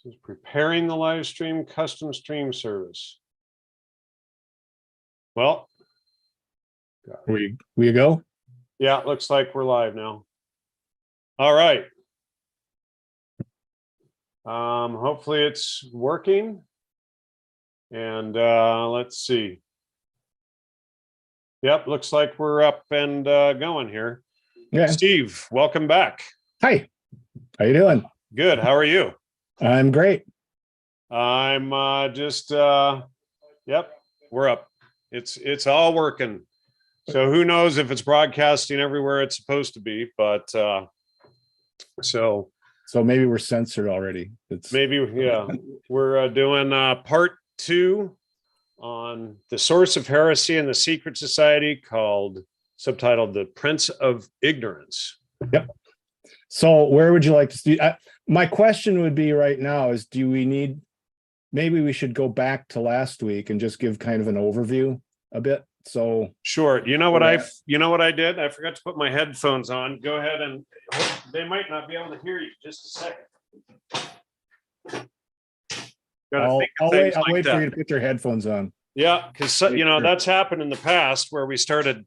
This is preparing the live stream, custom stream service. Well, we go. Yeah, looks like we're live now. All right. Hopefully it's working. And let's see. Yep, looks like we're up and going here. Yeah. Steve, welcome back. Hi. How you doing? Good. How are you? I'm great. I'm yep, we're up. It's all working. So who knows if it's broadcasting everywhere it's supposed to be, but so maybe we're censored already. It's maybe, yeah. We're doing part 2 on the source of heresy and the secret society, subtitled The Prince of Ignorance. Yep. So where would you like to see? My question would be right now is, maybe we should go back to last week and just give kind of an overview a bit. So sure. You know what I did? I forgot to put my headphones on. Go ahead, and they might not be able to hear you. Just a second. I'll wait for you to put your headphones on. Yeah, because that's happened in the past where we started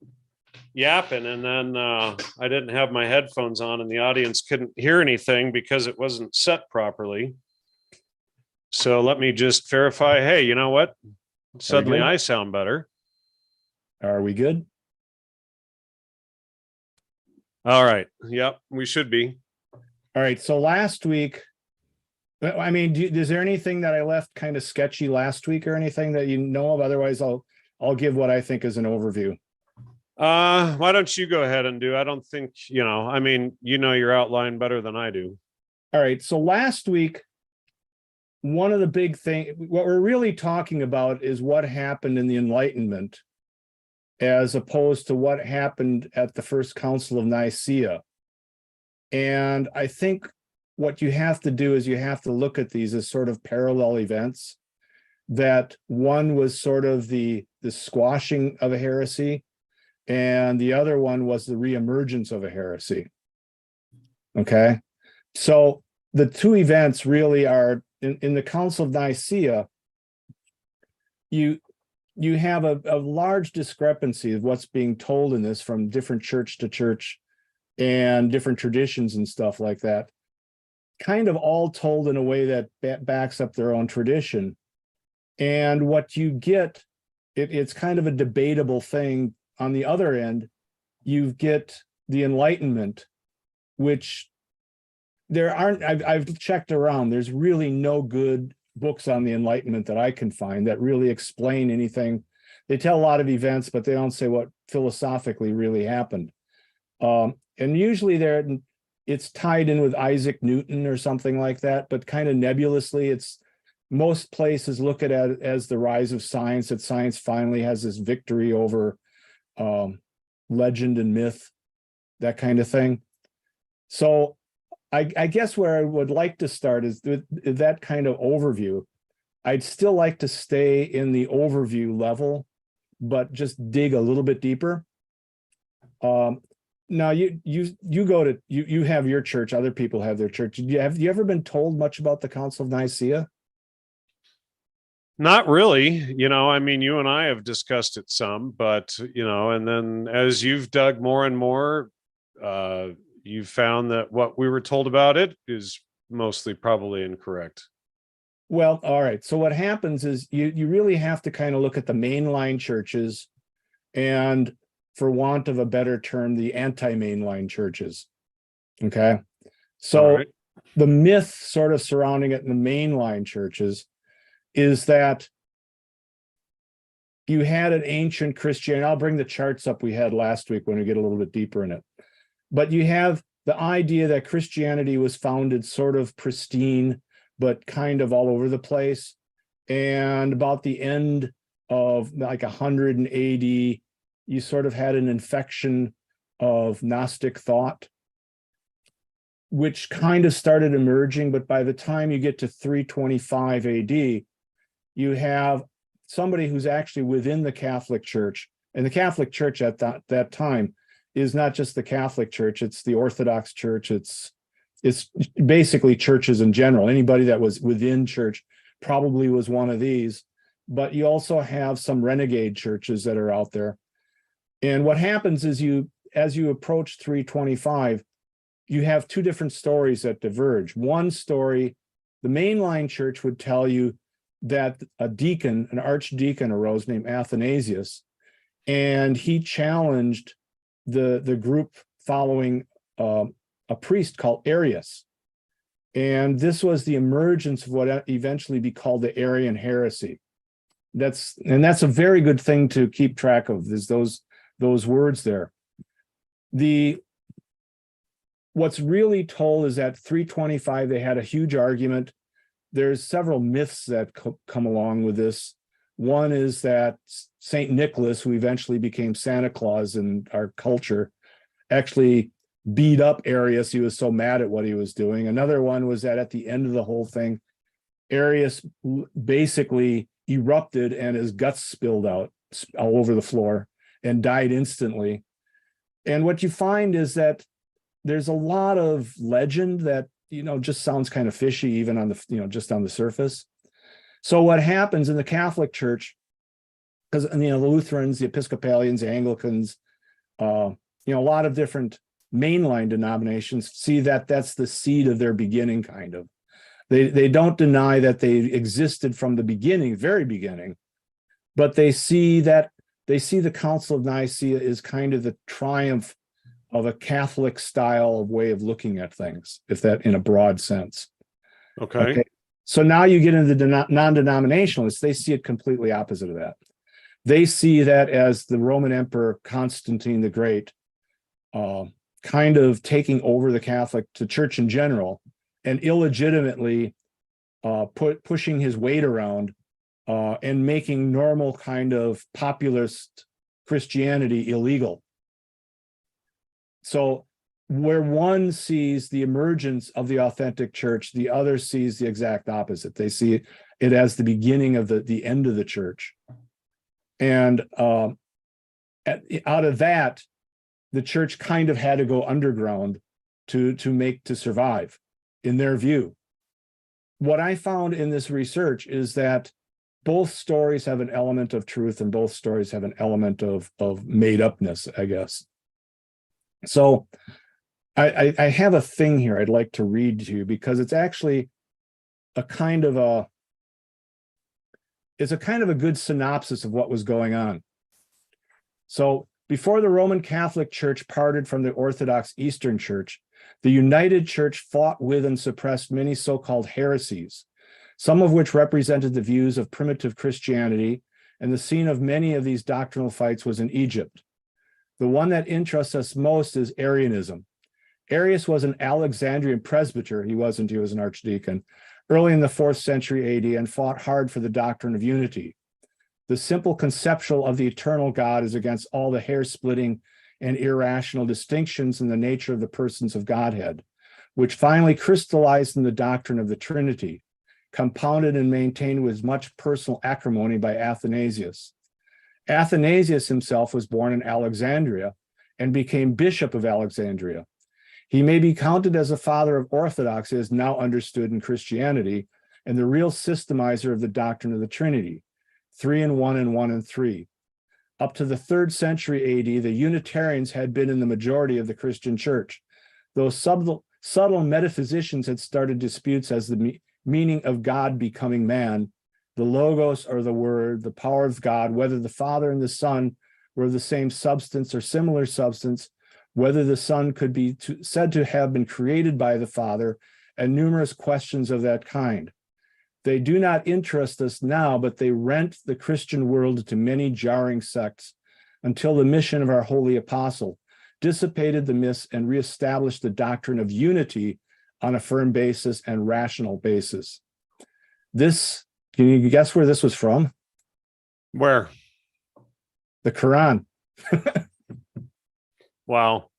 yapping and then I didn't have my headphones on and the audience couldn't hear anything because it wasn't set properly. So let me just verify. Hey, you know what? Suddenly I sound better. Are we good? All right. Yep, we should be. All right. So last week, I mean, is there anything that I left kind of sketchy last week or anything that you know of? Otherwise, I'll give what I think is an overview. Why don't you go ahead and do? I don't think, I mean, your outline better than I do. All right. So last week, one of the big things, what we're really talking about is what happened in the Enlightenment as opposed to what happened at the First Council of Nicaea. And I think what you have to do is you have to look at these as sort of parallel events, that one was sort of the squashing of a heresy, and the other one was the reemergence of a heresy. Okay. So the two events really are in the Council of Nicaea, you have a large discrepancy of what's being told in this from different church to church and different traditions and stuff like that, kind of all told in a way that backs up their own tradition. And what you get, it's kind of a debatable thing. On the other end, you get the Enlightenment, which I've checked around, there's really no good books on the Enlightenment that I can find that really explain anything. They tell a lot of events, but they don't say what philosophically really happened. And usually it's tied in with Isaac Newton or something like that, but kind of nebulously. Most places look at it as the rise of science, that science finally has this victory over legend and myth, that kind of thing. So I guess where I would like to start is with that kind of overview. I'd still like to stay in the overview level, but just dig a little bit deeper. Now you have your church, other people have their church. Have you ever been told much about the Council of Nicaea? Not really. I mean, you and I have discussed it some, but, and then as you've dug more and more, you've found that what we were told about it is mostly probably incorrect. Well, all right. So what happens is you really have to kind of look at the mainline churches and, for want of a better term, the anti-mainline churches. Okay. So the myth sort of surrounding it in the mainline churches is that you had an ancient Christianity. I'll bring the charts up we had last week when we get a little bit deeper in it. But you have the idea that Christianity was founded sort of pristine, but kind of all over the place. And about the end of like 100 AD, you sort of had an infection of Gnostic thought, which kind of started emerging. But by the time you get to 325 AD, you have somebody who's actually within the Catholic Church. And the Catholic Church at that time is not just the Catholic Church, it's the Orthodox Church, it's it's basically churches in general. Anybody that was within church probably was one of these, but you also have some renegade churches that are out there. And what happens is as you approach 325, you have two different stories that diverge. One story, the mainline church would tell you that an archdeacon arose named Athanasius, and he challenged the group following a priest called Arius. And this was the emergence of what eventually be called the Arian heresy. That's a very good thing to keep track of, is those words there. What's really told is that 325, they had a huge argument. There's several myths that come along with this. One is that St. Nicholas, who eventually became Santa Claus in our culture, actually beat up Arius. He was so mad at what he was doing. Another one was that at the end of the whole thing, Arius basically erupted and his guts spilled out all over the floor and died instantly. And what you find is that there's a lot of legend that, just sounds kind of fishy, even on the, just on the surface. So what happens in the Catholic Church, because, the Lutherans, the Episcopalians, the Anglicans, a lot of different mainline denominations see that that's the seed of their beginning, kind of. They don't deny that they existed from the beginning, very beginning, but they see the Council of Nicaea is kind of the triumph of a Catholic style of way of looking at things, if that in a broad sense. Okay. So now you get into the non-denominationalists. They see it completely opposite of that. They see that as the Roman Emperor Constantine the Great kind of taking over the church in general, and illegitimately pushing his weight around and making normal kind of populist Christianity illegal. So where one sees the emergence of the authentic church, the other sees the exact opposite. They see it as the beginning of the end of the church. And out of that, the church kind of had to go underground to survive, in their view. What I found in this research is that both stories have an element of truth, and both stories have an element of made-upness, I guess. So I have a thing here I'd like to read to you, because it's actually a kind of a good synopsis of what was going on. So before the Roman Catholic Church parted from the Orthodox Eastern Church, the United Church fought with and suppressed many so-called heresies, some of which represented the views of primitive Christianity, and the scene of many of these doctrinal fights was in Egypt. The one that interests us most is Arianism. Arius was an Alexandrian presbyter, he was an archdeacon, early in the 4th century AD, and fought hard for the doctrine of unity. The simple conceptual of the eternal God is against all the hair-splitting and irrational distinctions in the nature of the persons of Godhead, which finally crystallized in the doctrine of the Trinity, compounded and maintained with much personal acrimony by Athanasius. Athanasius himself was born in Alexandria and became Bishop of Alexandria. He may be counted as a father of orthodoxy as now understood in Christianity, and the real systemizer of the doctrine of the Trinity, 3 in 1 and 1 in 3. Up to the 3rd century AD, the Unitarians had been in the majority of the Christian church, though subtle metaphysicians had started disputes as the meaning of God becoming man, the logos or the word, the power of God, whether the Father and the Son were the same substance or similar substance, whether the Son could be said to have been created by the Father, and numerous questions of that kind. They do not interest us now, but they rent the Christian world to many jarring sects until the mission of our holy apostle dissipated the myths and reestablished the doctrine of unity on a firm basis and rational basis. This, can you guess where this was from? Where? The Quran. Wow.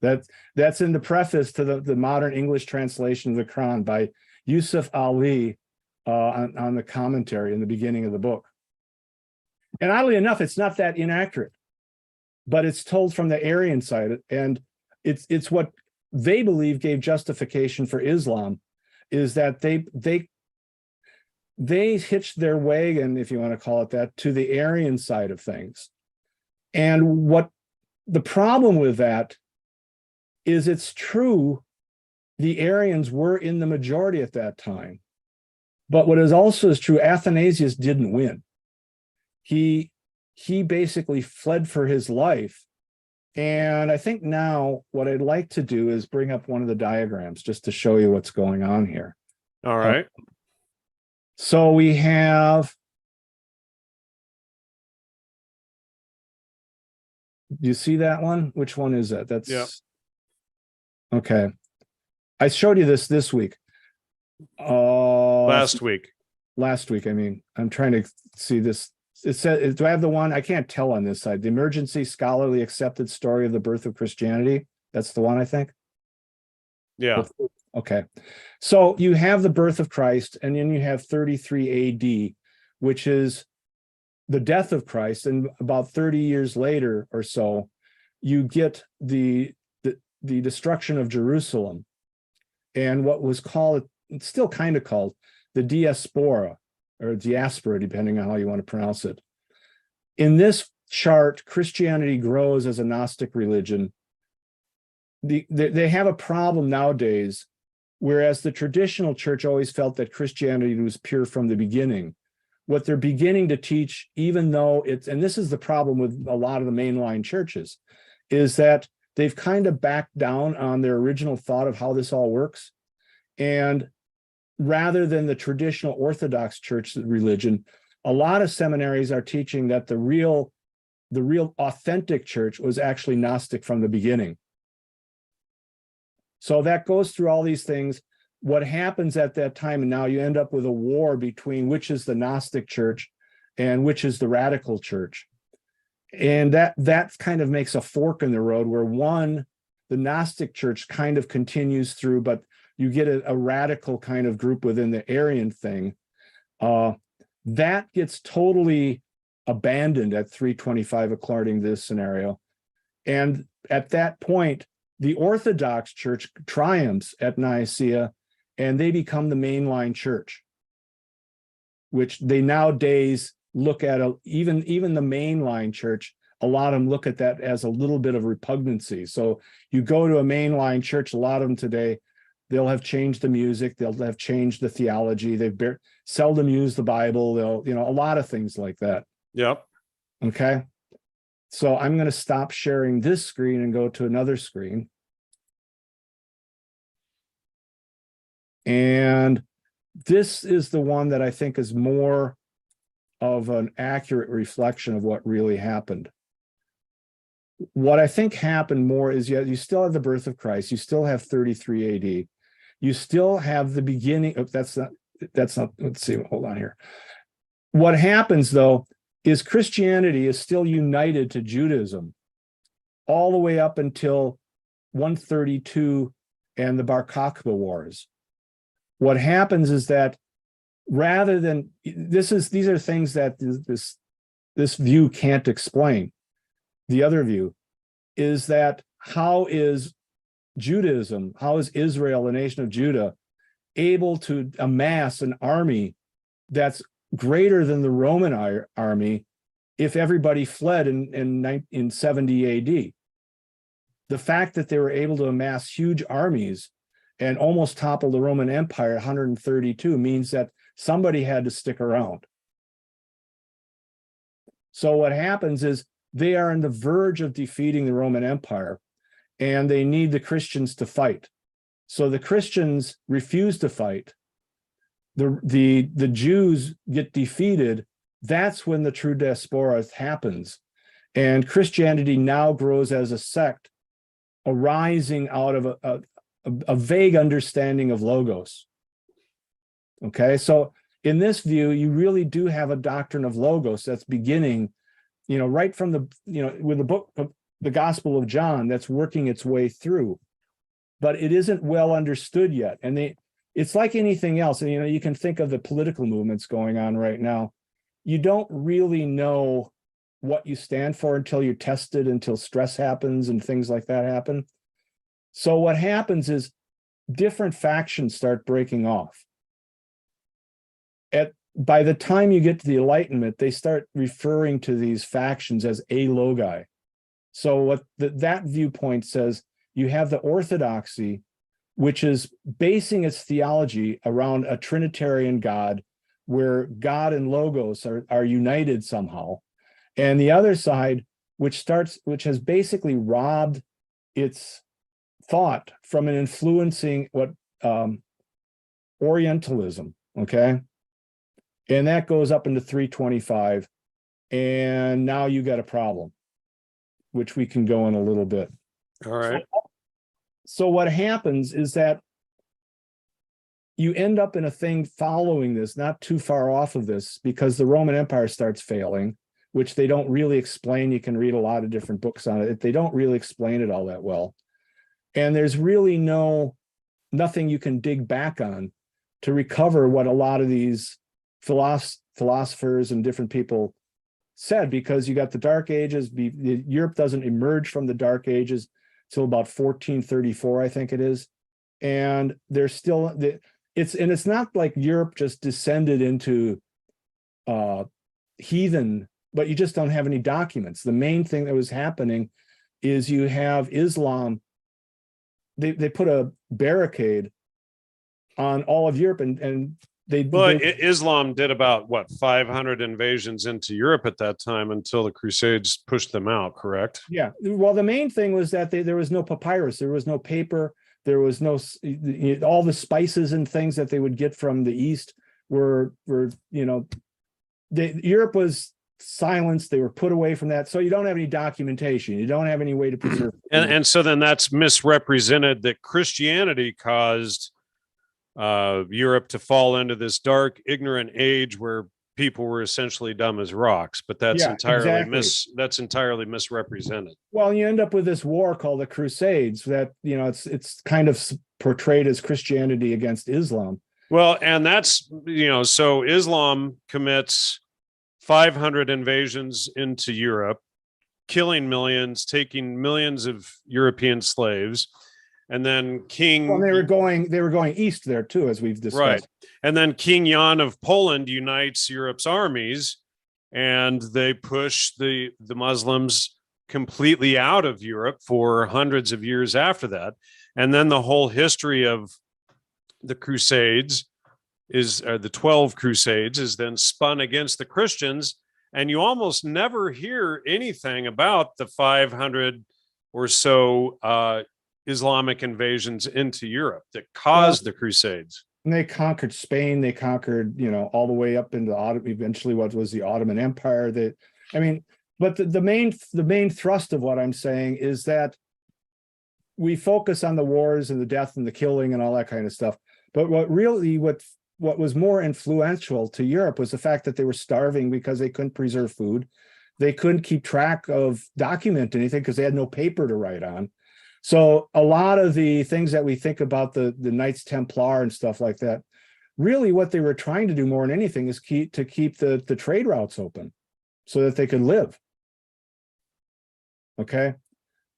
That's in the preface to the modern English translation of the Quran by Yusuf Ali on the commentary in the beginning of the book. And oddly enough, it's not that inaccurate, but it's told from the Arian side, and it's what they believe gave justification for Islam, is that they hitched their wagon, if you want to call it that, to the Aryan side of things. And what the problem with that is, it's true, the Aryans were in the majority at that time. But what is also is true, Athanasius didn't win. He basically fled for his life. And I think now what I'd like to do is bring up one of the diagrams just to show you what's going on here. All right. So we have, do you see that one? Which one is that? That's, yeah. Okay. I showed you this week. Last week. I mean, I'm trying to see this. It says, do I have the one? I can't tell on this side. The Emergency Scholarly Accepted Story of the Birth of Christianity. That's the one, I think. Yeah. Okay. So you have the birth of Christ, and then you have 33 AD, which is the death of Christ. And about 30 years later or so, you get the destruction of Jerusalem, and what was called, it's still kind of called, the diaspora, or diaspora, depending on how you want to pronounce it. In this chart, Christianity grows as a Gnostic religion. They have a problem nowadays, whereas the traditional church always felt that Christianity was pure from the beginning. What they're beginning to teach, even though it's, and this is the problem with a lot of the mainline churches, is that they've kind of backed down on their original thought of how this all works. And rather than the traditional Orthodox church religion, a lot of seminaries are teaching that the real authentic church was actually Gnostic from the beginning. So that goes through all these things. What happens at that time, and now you end up with a war between which is the Gnostic church and which is the radical church. And that kind of makes a fork in the road, where the Gnostic church kind of continues through, but you get a radical kind of group within the Arian thing. That gets totally abandoned at 325 according to this scenario. And at that point, the Orthodox church triumphs at Nicaea, and they become the mainline church, which they nowadays look at, even the mainline church, a lot of them look at that as a little bit of repugnancy. So you go to a mainline church, a lot of them today, they'll have changed the music, they'll have changed the theology, they've seldom used the Bible, they'll, a lot of things like that. Yep. Okay. So I'm going to stop sharing this screen and go to another screen. And this is the one that I think is more of an accurate reflection of what really happened. What I think happened more is you still have the birth of Christ, you still have 33 AD, you still have the beginning of, that's not, let's see, hold on here. What happens though is Christianity is still united to Judaism all the way up until 132 and the Bar Kokhba Wars. What happens is that rather than, these are things that this view can't explain. The other view is that how is Judaism, how is Israel, the nation of Judah, able to amass an army that's greater than the Roman army if everybody fled in 70 AD? The fact that they were able to amass huge armies and almost topple the Roman Empire at 132 means that somebody had to stick around. So what happens is they are on the verge of defeating the Roman Empire, and they need the Christians to fight. So the Christians refuse to fight. The Jews get defeated. That's when the true diaspora happens. And Christianity now grows as a sect arising out of a vague understanding of logos. Okay, so in this view, you really do have a doctrine of logos that's beginning, right from with the book of the Gospel of John, that's working its way through, but it isn't well understood yet. And it's like anything else. And, you can think of the political movements going on right now. You don't really know what you stand for until you're tested, until stress happens and things like that happen. So what happens is different factions start breaking off. By the time you get to the Enlightenment, they start referring to these factions as alogi. So what that viewpoint says, you have the orthodoxy, which is basing its theology around a Trinitarian God, where God and Logos are united somehow. And the other side, which has basically robbed its thought from an influencing what Orientalism, okay? And that goes up into 325. And now you got a problem, which we can go in a little bit. All right. So what happens is that you end up in a thing following this, not too far off of this, because the Roman Empire starts failing, which they don't really explain. You can read a lot of different books on it. They don't really explain it all that well. And there's really nothing you can dig back on to recover what a lot of these philosophers and different people said, because you got the Dark Ages. Europe doesn't emerge from the Dark Ages till about 1434, I think it is. And there's still it's not like Europe just descended into heathen, but you just don't have any documents. The main thing that was happening is you have Islam. They put a barricade on all of Europe, and Islam did about 500 invasions into Europe at that time until the Crusades pushed them out, correct? Yeah. Well, the main thing was that there was no papyrus, there was no paper, there was no all the spices and things that they would get from the East were Europe was silenced. They were put away from that. So you don't have any documentation. You don't have any way to preserve. And so then that's misrepresented that Christianity caused Europe to fall into this dark, ignorant age where people were essentially dumb as rocks. But that's entirely misrepresented. Well, you end up with this war called the Crusades that, it's kind of portrayed as Christianity against Islam. Well, and that's, so Islam commits 500 invasions into Europe, killing millions, taking millions of European slaves. And then they were going east there too, as we've discussed. Right. And then King Jan of Poland unites Europe's armies, and they push the Muslims completely out of Europe for hundreds of years after that. And then the whole history of the Crusades the 12 Crusades is then spun against the Christians. And you almost never hear anything about the 500 or so Islamic invasions into Europe that caused the Crusades. And they conquered Spain. They conquered, all the way up into eventually what was the Ottoman Empire. But the main thrust of what I'm saying is that we focus on the wars and the death and the killing and all that kind of stuff. But what was more influential to Europe was the fact that they were starving because they couldn't preserve food. They couldn't keep track of document anything because they had no paper to write on. So a lot of the things that we think about the Knights Templar and stuff like that, really what they were trying to do more than anything is keep the trade routes open so that they could live. Okay.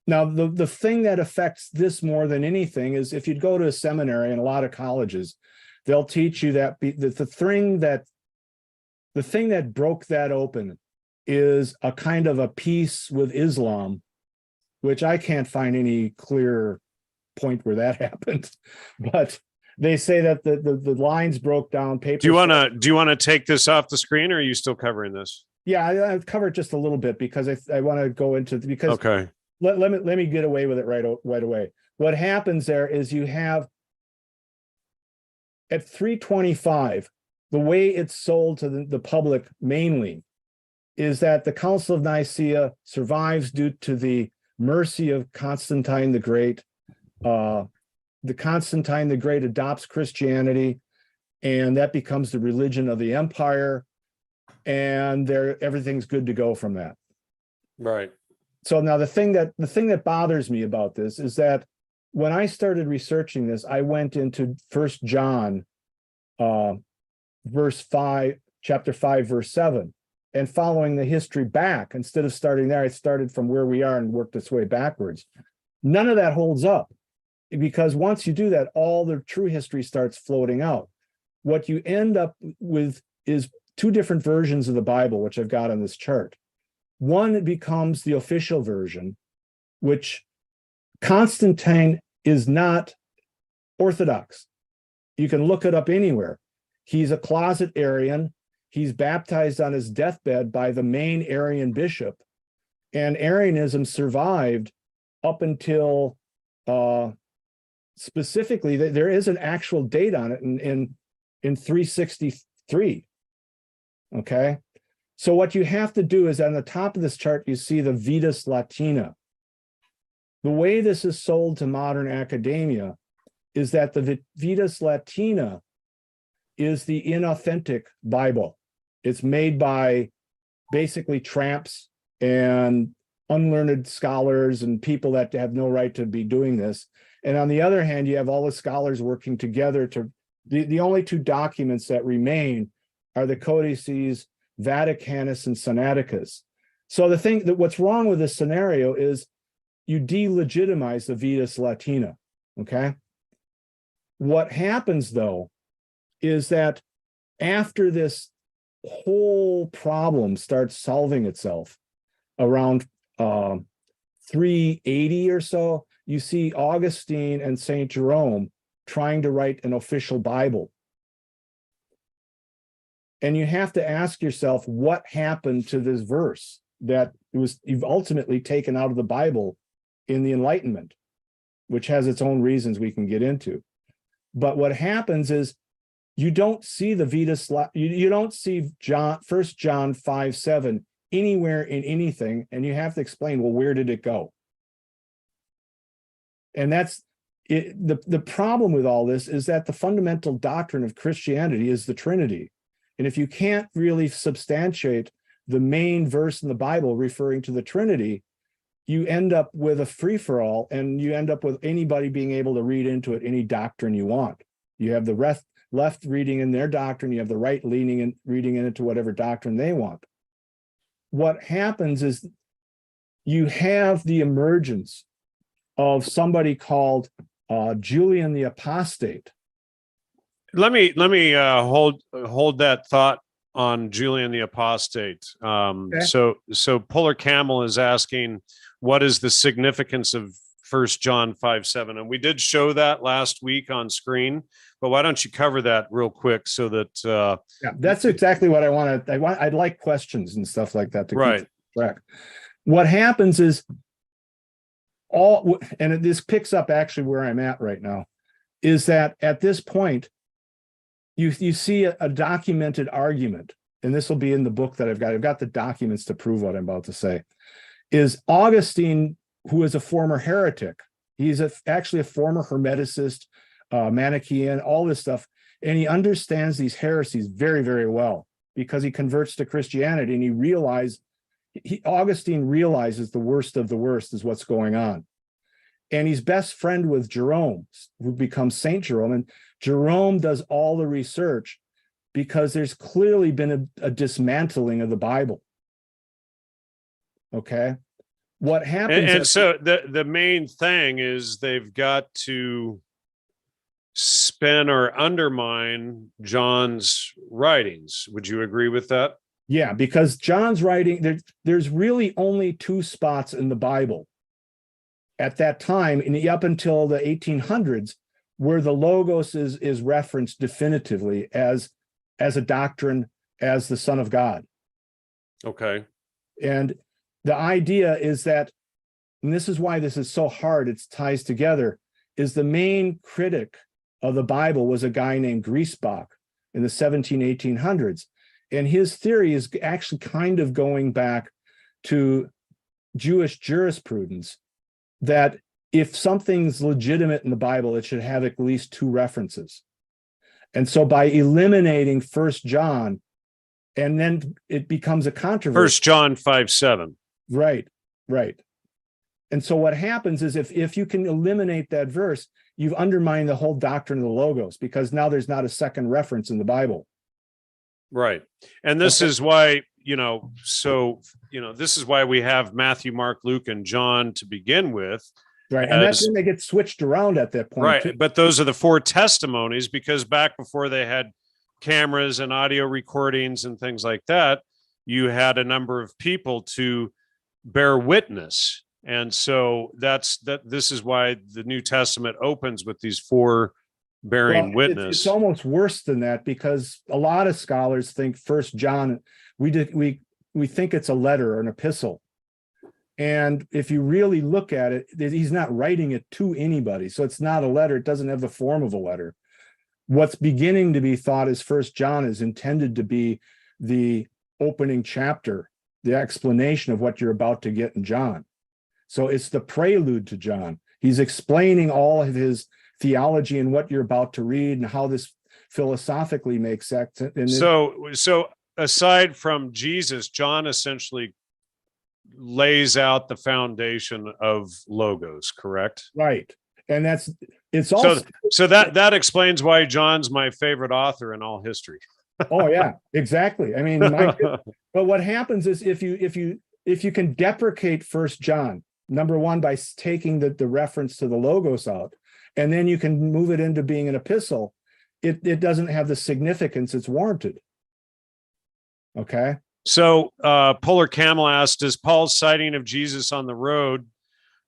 Now, the thing that affects this more than anything is if you'd go to a seminary and a lot of colleges, they'll teach you that the thing that broke that open is a kind of a peace with Islam, which I can't find any clear point where that happened. But they say that the lines broke down. Paper. Do you want to take this off the screen, or are you still covering this? Yeah, I've covered just a little bit because I want to go into because okay. Let me get away with it right away. What happens there is you have at 325, the way it's sold to the public mainly is that the Council of Nicaea survives due to the mercy of Constantine the Great. The Constantine the Great adopts Christianity, and that becomes the religion of the empire, and everything's good to go from that. Right. So now the thing that bothers me about this is that when I started researching this, I went into 1 John verse 5, chapter 5, verse 7, and following the history back. Instead of starting there, I started from where we are and worked its way backwards. None of that holds up. because once you do that, all the true history starts floating out. What you end up with is two different versions of the Bible, which I've got on this chart. One becomes the official version, which Constantine is not Orthodox. You can look it up anywhere. He's a closet Arian. He's baptized on his deathbed by the main Arian bishop. And Arianism survived up until specifically, there is an actual date on it in 363. Okay. So what you have to do is on the top of this chart, you see the Vetus Latina. The way this is sold to modern academia is that the Vetus Latina is the inauthentic Bible. It's made by basically tramps and unlearned scholars and people that have no right to be doing this. And on the other hand, you have all the scholars working together to, the only two documents that remain are the Codices Vaticanus and Sinaiticus. So the thing that what's wrong with this scenario is you delegitimize the Vetus Latina, okay? What happens though is that after this whole problem starts solving itself around 380 or so, you see Augustine and Saint Jerome trying to write an official Bible. And you have to ask yourself, what happened to this verse that was ultimately taken out of the Bible in the Enlightenment, which has its own reasons we can get into. But what happens is you don't see the Vetus, you don't see 1 John 5:7 anywhere in anything, and you have to explain, well, where did it go? And that's it. The problem with all this is that the fundamental doctrine of Christianity is the Trinity. And if you can't really substantiate the main verse in the Bible referring to the Trinity, you end up with a free-for-all, and you end up with anybody being able to read into it any doctrine you want. You have the left reading in their doctrine, you have the right leaning and reading into whatever doctrine they want. What happens is you have the emergence of somebody called Julian the Apostate. Let me hold that thought on Julian the Apostate. Okay. So Polar Camel is asking, what is the significance of 1 John 5:7? And we did show that last week on screen, but why don't you cover that real quick so that yeah, that's exactly what I want. I'd like questions and stuff like that to right. keep track. What happens is and this picks up actually where I'm at right now, is that at this point, you see a documented argument, and this will be in the book that I've got. I've got the documents to prove what I'm about to say. Is Augustine, who is a former heretic, he's actually a former Hermeticist, Manichaean, all this stuff, and he understands these heresies very, very well because he converts to Christianity, and Augustine realizes the worst of the worst is what's going on. And he's best friend with Jerome, who becomes Saint Jerome. And Jerome does all the research because there's clearly been a dismantling of the Bible. Okay. What happens? And so the main thing is they've got to spin or undermine John's writings. Would you agree with that? Yeah, because John's writing, there's really only two spots in the Bible at that time, up until the 1800s, where the Logos is referenced definitively as a doctrine, as the Son of God. Okay. And the idea is that, and this is why this is so hard, it ties together, is the main critic of the Bible was a guy named Griesbach in the 1800s. And his theory is actually kind of going back to Jewish jurisprudence, that if something's legitimate in the Bible, it should have at least two references. And so by eliminating 1 John, and then it becomes a controversy. 1 John 5:7. Right, right. And so what happens is if you can eliminate that verse, you've undermined the whole doctrine of the Logos, because now there's not a second reference in the Bible. Right. And this is why, this is why we have Matthew, Mark, Luke, and John to begin with, Right. And that's when they get switched around at that point. Right. Too. But those are the 4 testimonies, because back before they had cameras and audio recordings and things like that, you had a number of people to bear witness. And so this is why the New Testament opens with these 4 bearing witness. It's almost worse than that, because a lot of scholars think First John, we think it's a letter or an epistle. And if you really look at it, he's not writing it to anybody. So it's not a letter. It doesn't have the form of a letter. What's beginning to be thought is First John is intended to be the opening chapter, the explanation of what you're about to get in John. So it's the prelude to John. He's explaining all of his theology and what you're about to read and how this philosophically makes sense. So aside from Jesus, John essentially lays out the foundation of Logos, correct? Right. And it's also so that explains why John's my favorite author in all history. Oh yeah, exactly. I mean, but what happens is if you can deprecate First John, number one, by taking the reference to the Logos out, and then you can move it into being an epistle, it doesn't have the significance it's warranted. Okay. So Polar Camel asked, does Paul's sighting of Jesus on the road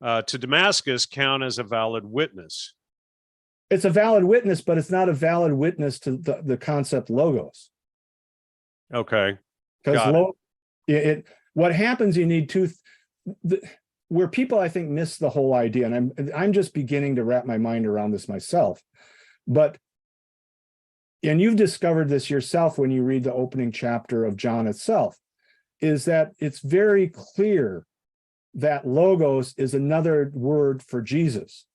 to Damascus count as a valid witness? It's a valid witness, but it's not a valid witness to the concept Logos. Okay. Because what happens, you need where people, I think, miss the whole idea, and I'm just beginning to wrap my mind around this myself. And you've discovered this yourself when you read the opening chapter of John itself, is that it's very clear that Logos is another word for Jesus.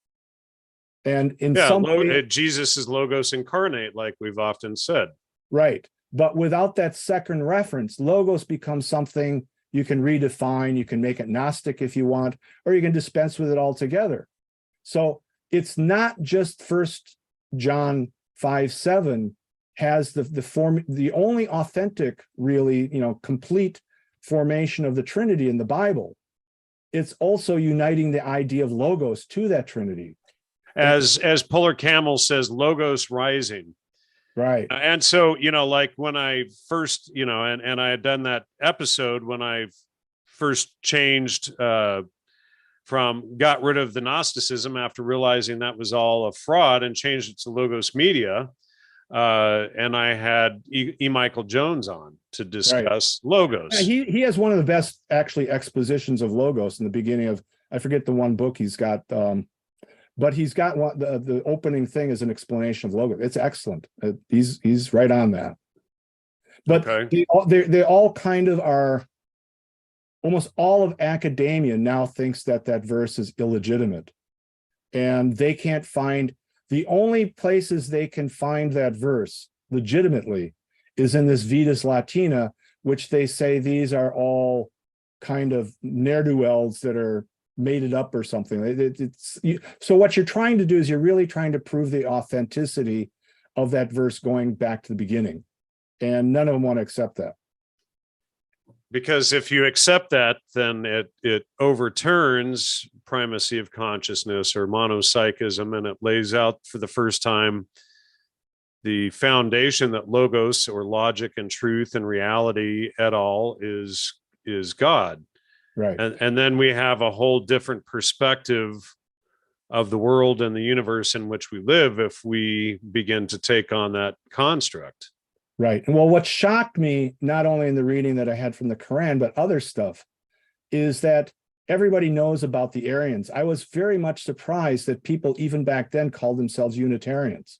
And in some way, Jesus is Logos incarnate, like we've often said. Right. But without that second reference, Logos becomes something you can redefine, you can make it Gnostic if you want, or you can dispense with it altogether. So it's not just First John 5:7 has the only authentic, really, complete formation of the Trinity in the Bible. It's also uniting the idea of Logos to that Trinity. As Polar Camel says, Logos rising. Right. And so, like when I first, and I had done that episode when I first changed got rid of the Gnosticism after realizing that was all a fraud and changed it to Logos Media. And I had E. Michael Jones on to discuss Logos. Yeah, he has one of the best actually expositions of Logos in the beginning of, I forget the one book he's got, but he's got one, the opening thing is an explanation of Logos. It's excellent. He's right on that. But okay. they all kind of are, almost all of academia now thinks that verse is illegitimate. And they can't find, the only places they can find that verse legitimately is in this Vetus Latina, which they say these are all kind of ne'er-do-wells that are made it up or something. So what you're trying to do is you're really trying to prove the authenticity of that verse going back to the beginning. And none of them want to accept that. Because if you accept that, then it overturns primacy of consciousness or monopsychism, and it lays out for the first time the foundation that Logos or logic and truth and reality et al. is God. Right. And then we have a whole different perspective of the world and the universe in which we live if we begin to take on that construct. Right. Well, what shocked me, not only in the reading that I had from the Quran, but other stuff, is that everybody knows about the Arians. I was very much surprised that people even back then called themselves Unitarians.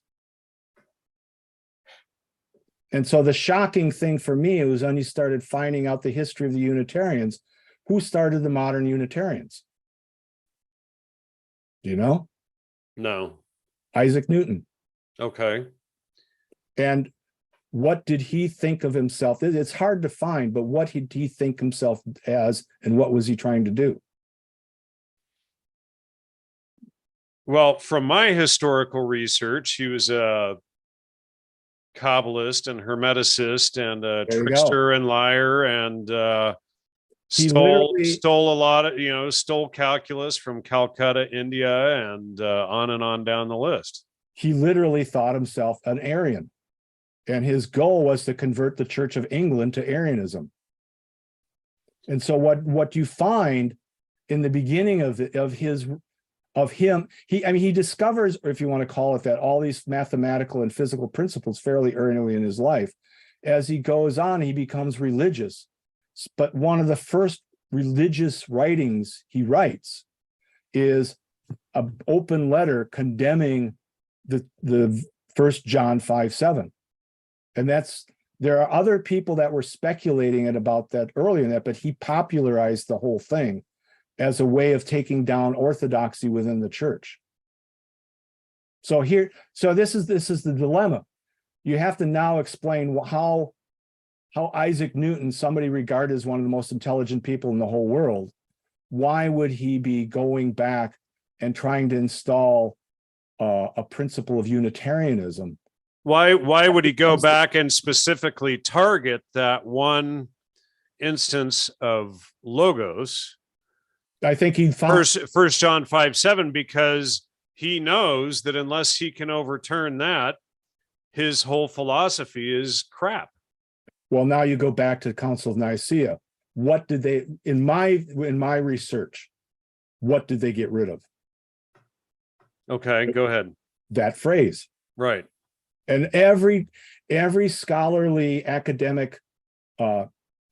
And so the shocking thing for me was when you started finding out the history of the Unitarians. Who started the modern Unitarians? Do you know? No. Isaac Newton. Okay. And what did he think of himself? It's hard to find, but what did he think himself as, and what was he trying to do? Well, from my historical research, he was a Kabbalist and Hermeticist and a trickster and liar and He Stole literally, stole a lot of, stole calculus from Calcutta, India, and on down the list. he literally thought himself an Arian. And his goal was to convert the Church of England to Arianism. And so what you find in the beginning of him, he discovers, or if you want to call it that, all these mathematical and physical principles fairly early in his life. As he goes on, he becomes religious. But one of the first religious writings he writes is an open letter condemning the 1 John 5:7. And there are other people that were speculating about that earlier in that, but he popularized the whole thing as a way of taking down orthodoxy within the church. So this is the dilemma. You have to now explain how Isaac Newton, somebody regarded as one of the most intelligent people in the whole world, why would he be going back and trying to install a principle of Unitarianism? Why would he go back and specifically target that one instance of logos? I think he found First John 5:7, because he knows that unless he can overturn that, his whole philosophy is crap. Well, now you go back to the Council of Nicaea. What did they, in my research, what did they get rid of? Okay, go ahead. That phrase. Right. And every scholarly academic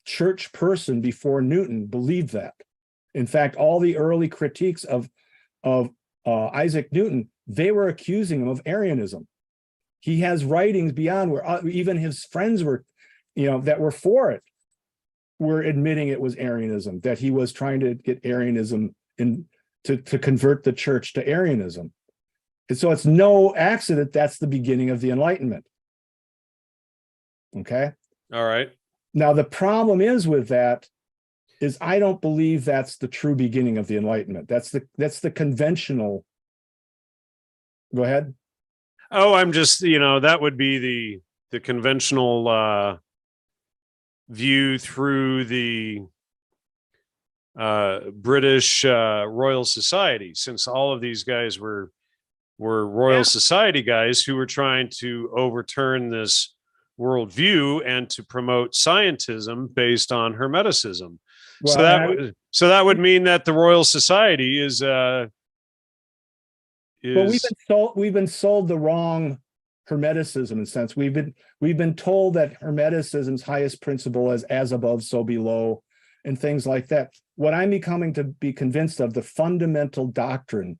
church person before Newton believed that. In fact, all the early critiques of Isaac Newton, they were accusing him of Arianism. He has writings beyond where even his friends were, that were for it, were admitting it was Arianism, that he was trying to get Arianism to convert the church to Arianism. And so it's no accident that's the beginning of the Enlightenment. Okay. All right. Now, the problem is with that is I don't believe that's the true beginning of the Enlightenment. That's the conventional. Go ahead. Oh, I'm just, that would be the conventional view through the British Royal Society, since all of these guys were Royal Society guys who were trying to overturn this worldview and to promote scientism based on Hermeticism. Well, so that would mean that the Royal Society is. But we've been sold the wrong Hermeticism in a sense. We've been told that Hermeticism's highest principle is as above, so below, and things like that. What I'm becoming to be convinced of, the fundamental doctrine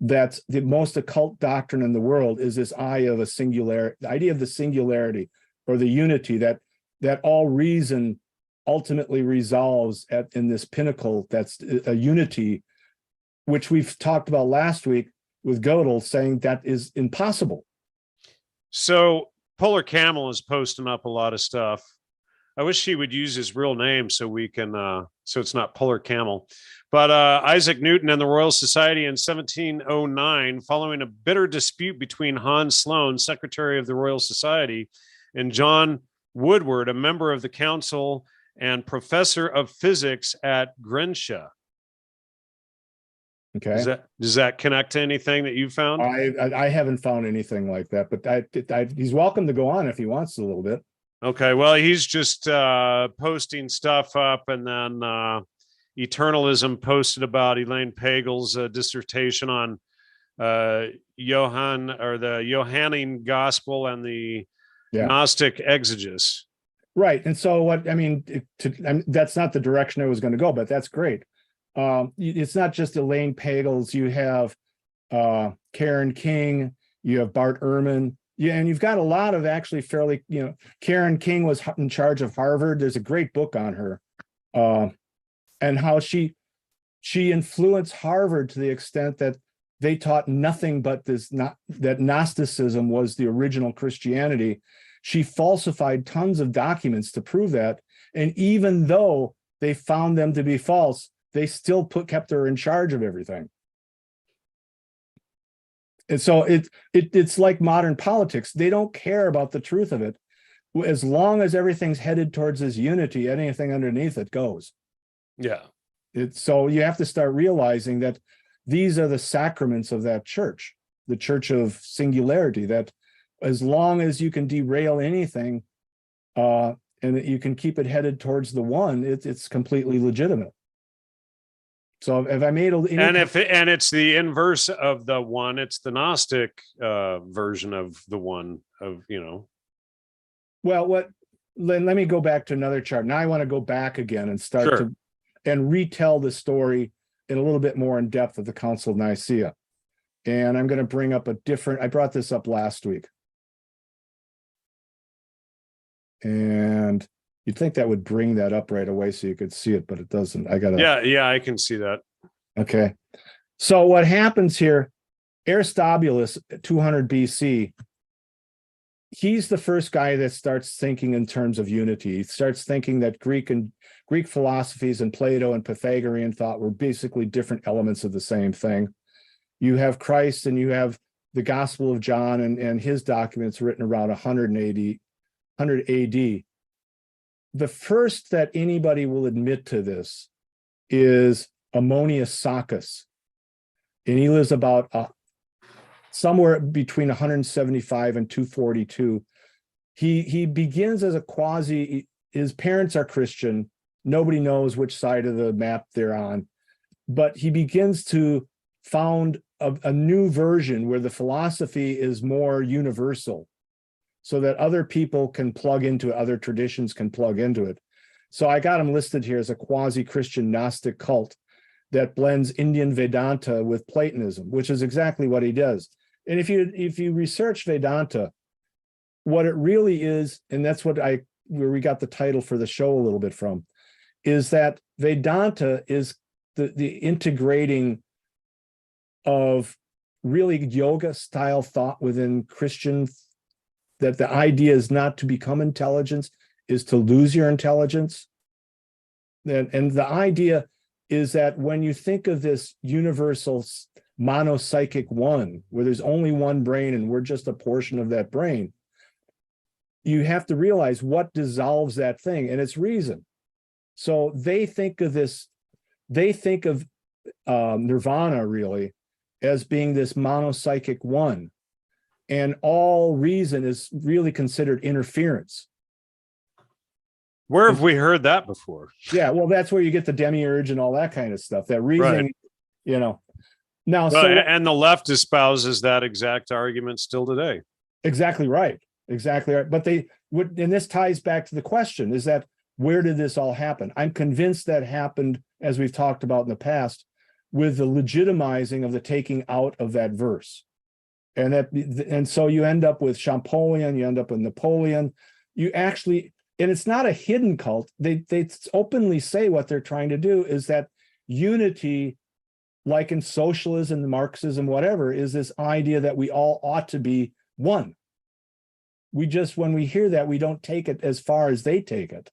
that's the most occult doctrine in the world, is this idea of the singularity or the unity that all reason ultimately resolves in this pinnacle that's a unity, which we've talked about last week with Gödel, saying that is impossible. So Polar Camel is posting up a lot of stuff. I wish he would use his real name so we can, so it's not Polar Camel. But Isaac Newton and the Royal Society in 1709, following a bitter dispute between Hans Sloane, Secretary of the Royal Society, and John Woodward, a member of the council and professor of physics at Grencha. Okay. Does that connect to anything that you found? I haven't found anything like that, but he's welcome to go on if he wants a little bit. Okay, well, he's just posting stuff up, and then Eternalism posted about Elaine Pagel's dissertation on the Johannine Gospel and the Gnostic exegesis. Right, and so that's not the direction I was going to go, but that's great. It's not just Elaine Pagels. You have Karen King, you have Bart Ehrman. Yeah, and you've got a lot of actually fairly, Karen King was in charge of Harvard. There's a great book on her, and how she influenced Harvard to the extent that they taught nothing but that Gnosticism was the original Christianity. She falsified tons of documents to prove that, and even though they found them to be false, they still kept her in charge of everything. And so it's like modern politics. They don't care about the truth of it. As long as everything's headed towards this unity, anything underneath it goes. Yeah. So you have to start realizing that these are the sacraments of that church, the church of singularity, that as long as you can derail anything, and that you can keep it headed towards the one, it's completely legitimate. So have I made and it's the inverse of the one, it's the Gnostic version of the one of, well, let me go back to another chart. Now I want to go back again and start Sure. to and retell the story in a little bit more in depth of the Council of Nicaea. And I'm going to bring up I brought this up last week. And you'd think that would bring that up right away so you could see it, but it doesn't. Yeah, I can see that. Okay. So what happens here, Aristobulus, 200 BC, he's the first guy that starts thinking in terms of unity. He starts thinking that Greek philosophies and Plato and Pythagorean thought were basically different elements of the same thing. You have Christ and you have the Gospel of John and his documents written around 100 AD. The first that anybody will admit to this is Ammonius Saccas. And he lives about somewhere between 175 and 242. He begins as a his parents are Christian. Nobody knows which side of the map they're on. But he begins to found a new version where the philosophy is more universal, so that other people can plug into it, other traditions can plug into it. So I got him listed here as a quasi-Christian Gnostic cult that blends Indian Vedanta with Platonism, which is exactly what he does. And if you research Vedanta, what it really is, and that's where we got the title for the show a little bit from, is that Vedanta is the integrating of really yoga style thought within Christian, that the idea is not to become intelligence, is to lose your intelligence. And the idea is that when you think of this universal monopsychic one, where there's only one brain and we're just a portion of that brain, you have to realize what dissolves that thing, and it's reason. So they think of nirvana really as being this monopsychic one, and all reason is really considered interference. Where have we heard that before? Yeah, well, that's where you get the demiurge and all that kind of stuff. That reasoning, right. Now, and the left espouses that exact argument still today. Exactly right. Exactly right. But and this ties back to the question, is that where did this all happen? I'm convinced that happened, as we've talked about in the past, with the legitimizing of the taking out of that verse. And so you end up with Champollion, you end up with Napoleon. And it's not a hidden cult. They openly say what they're trying to do is that unity, like in socialism, Marxism, whatever, is this idea that we all ought to be one. When we hear that, we don't take it as far as they take it.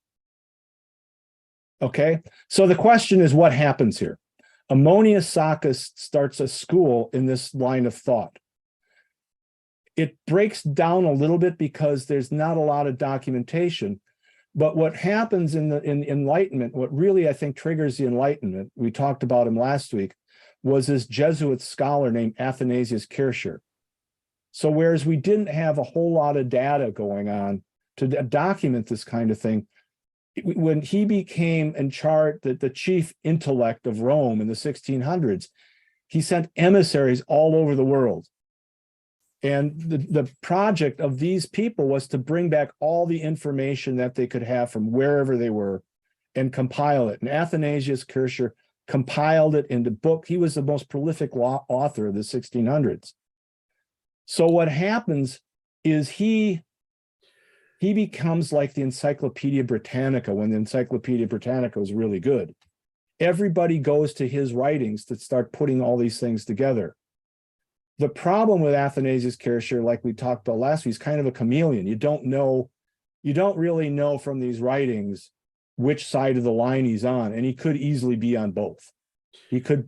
Okay, so the question is, what happens here? Ammonius Saccas starts a school in this line of thought. It breaks down a little bit because there's not a lot of documentation. But what happens in Enlightenment, what really I think triggers the Enlightenment, we talked about him last week, was this Jesuit scholar named Athanasius Kircher. So whereas we didn't have a whole lot of data going on to document this kind of thing, when he became in charge, the chief intellect of Rome in the 1600s, he sent emissaries all over the world. And the project of these people was to bring back all the information that they could have from wherever they were and compile it. And Athanasius Kircher compiled it into book. He was the most prolific author of the 1600s. So what happens is he becomes like the Encyclopedia Britannica, when the Encyclopedia Britannica was really good. Everybody goes to his writings to start putting all these things together. The problem with Athanasius Kircher, like we talked about last week, is kind of a chameleon. You don't really know from these writings which side of the line he's on, and he could easily be on both. He could,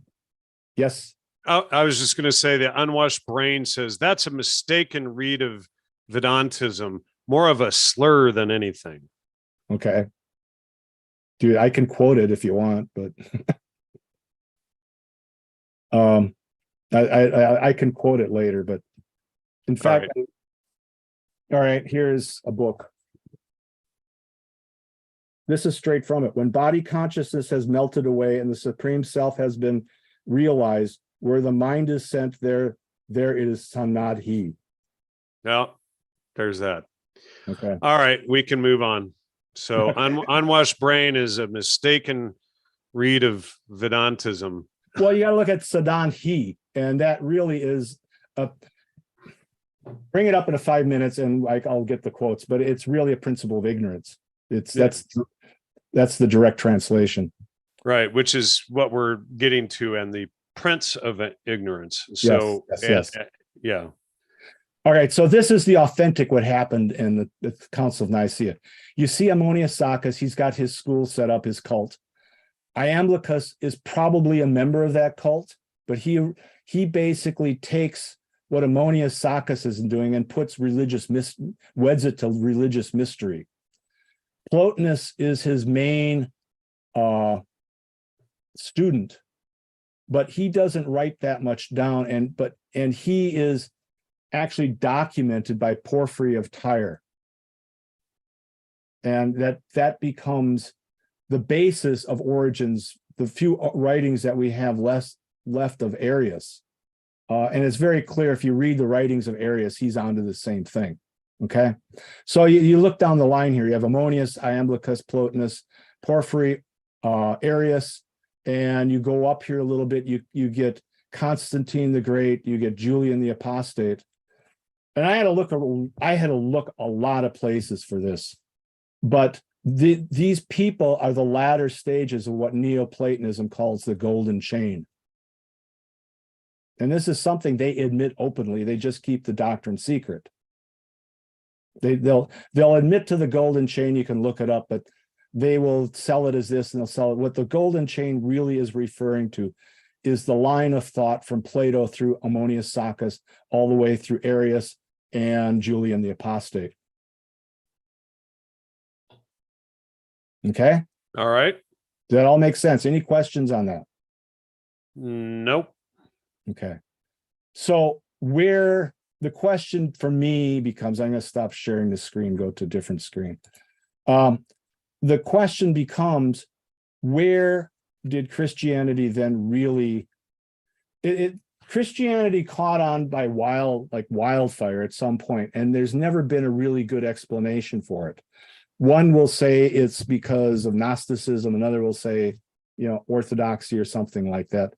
yes. I was just going to say, the unwashed brain says that's a mistaken read of Vedantism, more of a slur than anything. Okay. Dude, I can quote it if you want, but um, I can quote it later. But in fact, all right, here's a book. This is straight from it. When body consciousness has melted away and the supreme self has been realized, where the mind is sent, there it is Samadhi. Yeah, there's that. Okay. All right, we can move on. So unwashed brain is a mistaken read of Vedantism. Well, you got to look at Samadhi, and that really is a. Bring it up in 5 minutes, and like I'll get the quotes, but it's really a principle of ignorance. That's the direct translation. Right, which is what we're getting to, and the prince of ignorance. So yes. Yeah. All right, so this is the authentic what happened in the Council of Nicaea. You see Ammonius Saccas, he's got his school set up, his cult. Iamblichus is probably a member of that cult, but he basically takes what Ammonius Saccas is doing and puts weds it to religious mystery. Plotinus is his main student, but he doesn't write that much down, and he is actually documented by Porphyry of Tyre, and that becomes the basis of Origen's, the few writings that we have left of Arius. And it's very clear if you read the writings of Arius, he's onto the same thing. Okay, so you look down the line here. You have Ammonius, Iamblichus, Plotinus, Porphyry, Arius, and you go up here a little bit. You get Constantine the Great. You get Julian the Apostate. And I had to look a lot of places for this, but these people are the latter stages of what Neoplatonism calls the golden chain. And this is something they admit openly. They just keep the doctrine secret. They'll admit to the golden chain. You can look it up, but they will sell it as this, and they'll sell it. What the golden chain really is referring to is the line of thought from Plato through Ammonius Saccas all the way through Arius and Julian the Apostate. Okay. All right. Does that all make sense? Any questions on that? Nope. Okay. So where the question for me becomes, I'm going to stop sharing the screen, go to a different screen. The question becomes, where did Christianity then really, Christianity caught on by wildfire at some point, and there's never been a really good explanation for it. One will say it's because of Gnosticism, another will say, orthodoxy or something like that.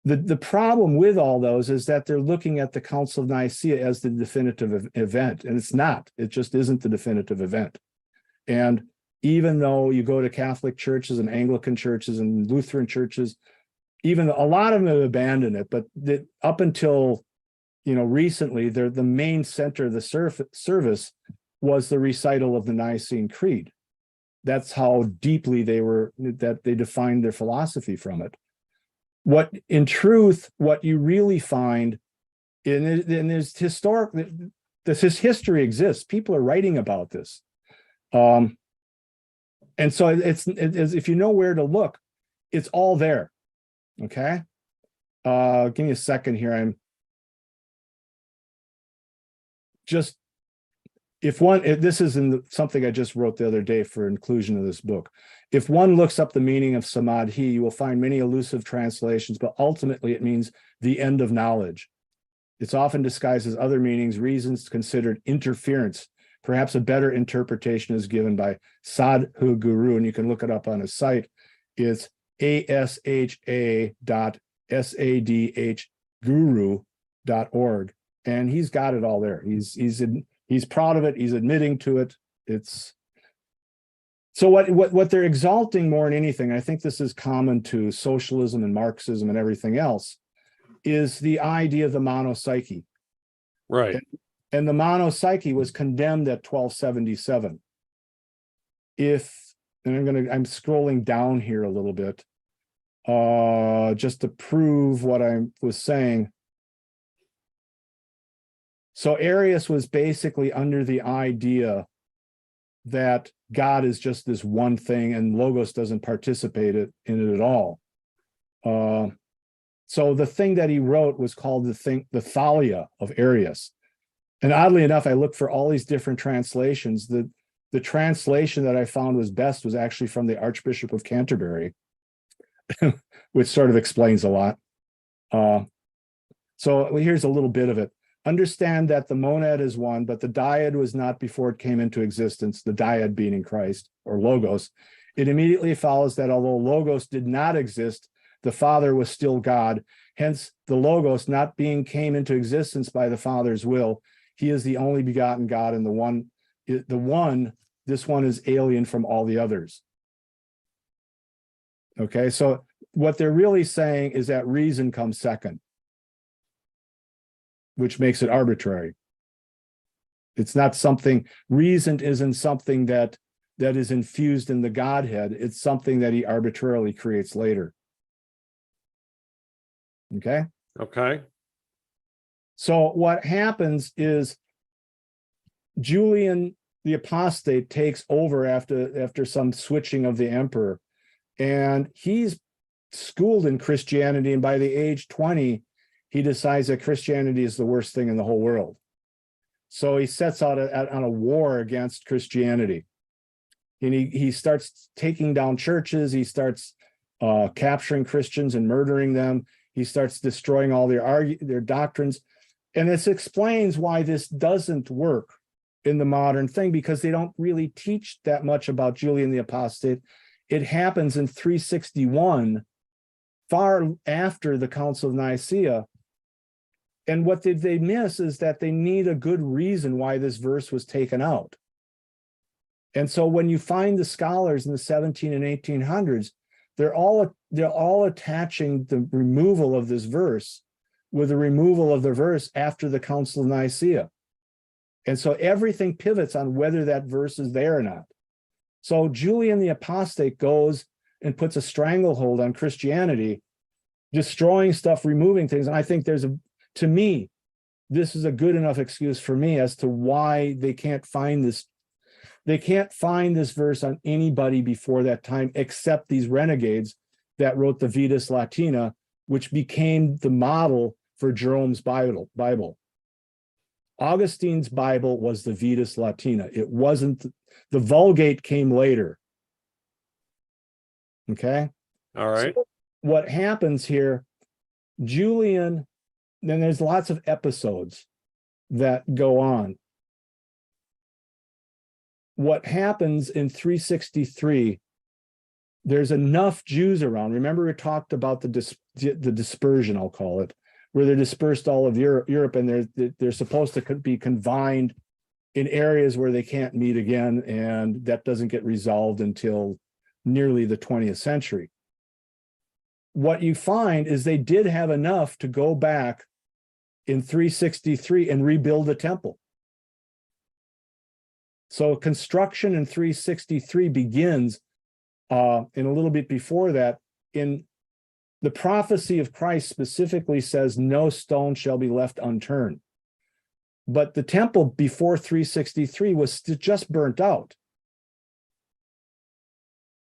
The problem with all those is that they're looking at the Council of Nicaea as the definitive event, and it's not. It just isn't the definitive event. And even though you go to Catholic churches and Anglican churches and Lutheran churches, even a lot of them have abandoned it, but up until recently, the main center of the service was the recital of the Nicene Creed. That's how deeply they defined their philosophy from it. What in truth, what you really find in this history exists. People are writing about this. And so it's if you know where to look, it's all there. Okay. Give me a second here. I'm just, this is something I just wrote the other day for inclusion of this book. If one looks up the meaning of Samadhi, you will find many elusive translations, but ultimately it means the end of knowledge. It's often disguised as other meanings, reasons considered interference. Perhaps a better interpretation is given by Sadhu Guru, and you can look it up on his site. It's asha.sadhguru.org, and he's got it all there. He's proud of it. He's admitting to it. So what they're exalting more than anything, I think this is common to socialism and Marxism and everything else, is the idea of the monopsyche. Right. And the monopsyche was condemned at 1277. I'm scrolling down here a little bit, just to prove what I was saying. So Arius was basically under the idea that God is just this one thing and Logos doesn't participate in it at all. So the thing that he wrote was called the Thalia of Arius. And oddly enough, I looked for all these different translations. The translation that I found was best was actually from the Archbishop of Canterbury, which sort of explains a lot. So here's a little bit of it. Understand that the monad is one, but the dyad was not before it came into existence, the dyad being in Christ, or Logos. It immediately follows that although Logos did not exist, the Father was still God. Hence, the Logos not being came into existence by the Father's will. He is the only begotten God, and this one is alien from all the others. Okay, so what they're really saying is that reason comes second, which makes it arbitrary. It's not something, reason isn't something that is infused in the Godhead. It's something that he arbitrarily creates later. Okay? Okay. So what happens is Julian the Apostate takes over after some switching of the emperor, and he's schooled in Christianity, and by the age 20, he decides that Christianity is the worst thing in the whole world. So he sets out on a war against Christianity. And he starts taking down churches. He starts capturing Christians and murdering them. He starts destroying all their doctrines. And this explains why this doesn't work in the modern thing, because they don't really teach that much about Julian the Apostate. It happens in 361, far after the Council of Nicaea. And what did they miss is that they need a good reason why this verse was taken out. And so when you find the scholars in the 17 and 1800s, they're all attaching the removal of this verse with the removal of the verse after the Council of Nicaea. And so everything pivots on whether that verse is there or not. So Julian the Apostate goes and puts a stranglehold on Christianity, destroying stuff, removing things. And I think to me, this is a good enough excuse for me as to why they can't find this. They can't find this verse on anybody before that time, except these renegades that wrote the Vetus Latina, which became the model for Jerome's Bible. Augustine's Bible was the Vetus Latina. It wasn't, the Vulgate came later. Okay? All right. So what happens here, Julian, then there's lots of episodes that go on. What happens in 363, there's enough Jews around. Remember, we talked about the dispersion, I'll call it, where they're dispersed all of Europe, and they're supposed to be confined in areas where they can't meet again, and that doesn't get resolved until nearly the 20th century. What you find is they did have enough to go back in 363 and rebuild the temple. So construction in 363 begins, and a little bit before that, in the prophecy of Christ specifically says, no stone shall be left unturned. But the temple before 363 was just burnt out.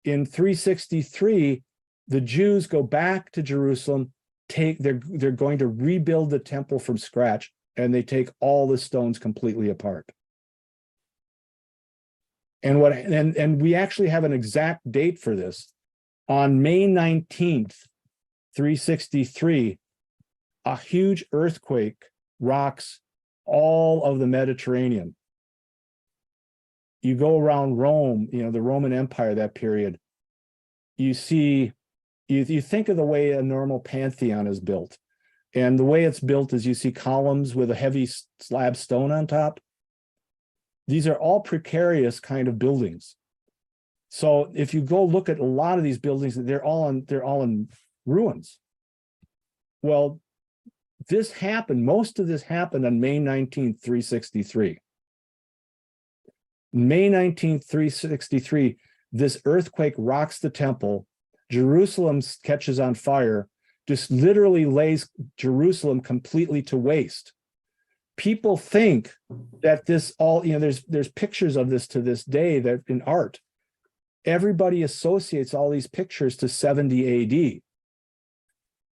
In 363, the Jews go back to Jerusalem, they're going to rebuild the temple from scratch, and they take all the stones completely apart. And we actually have an exact date for this. On May 19th, 363, a huge earthquake rocks all of the Mediterranean. You go around Rome, the Roman Empire, that period, you see, you think of the way a normal pantheon is built. And the way it's built is you see columns with a heavy slab stone on top. These are all precarious kind of buildings. So if you go look at a lot of these buildings, they're all in ruins. Well, most of this happened on May 19th, 363. May 19th, 363, this earthquake rocks the temple. Jerusalem catches on fire, just literally lays Jerusalem completely to waste. people think that this all, there's pictures of this to this day that in art, everybody associates all these pictures to 70 AD,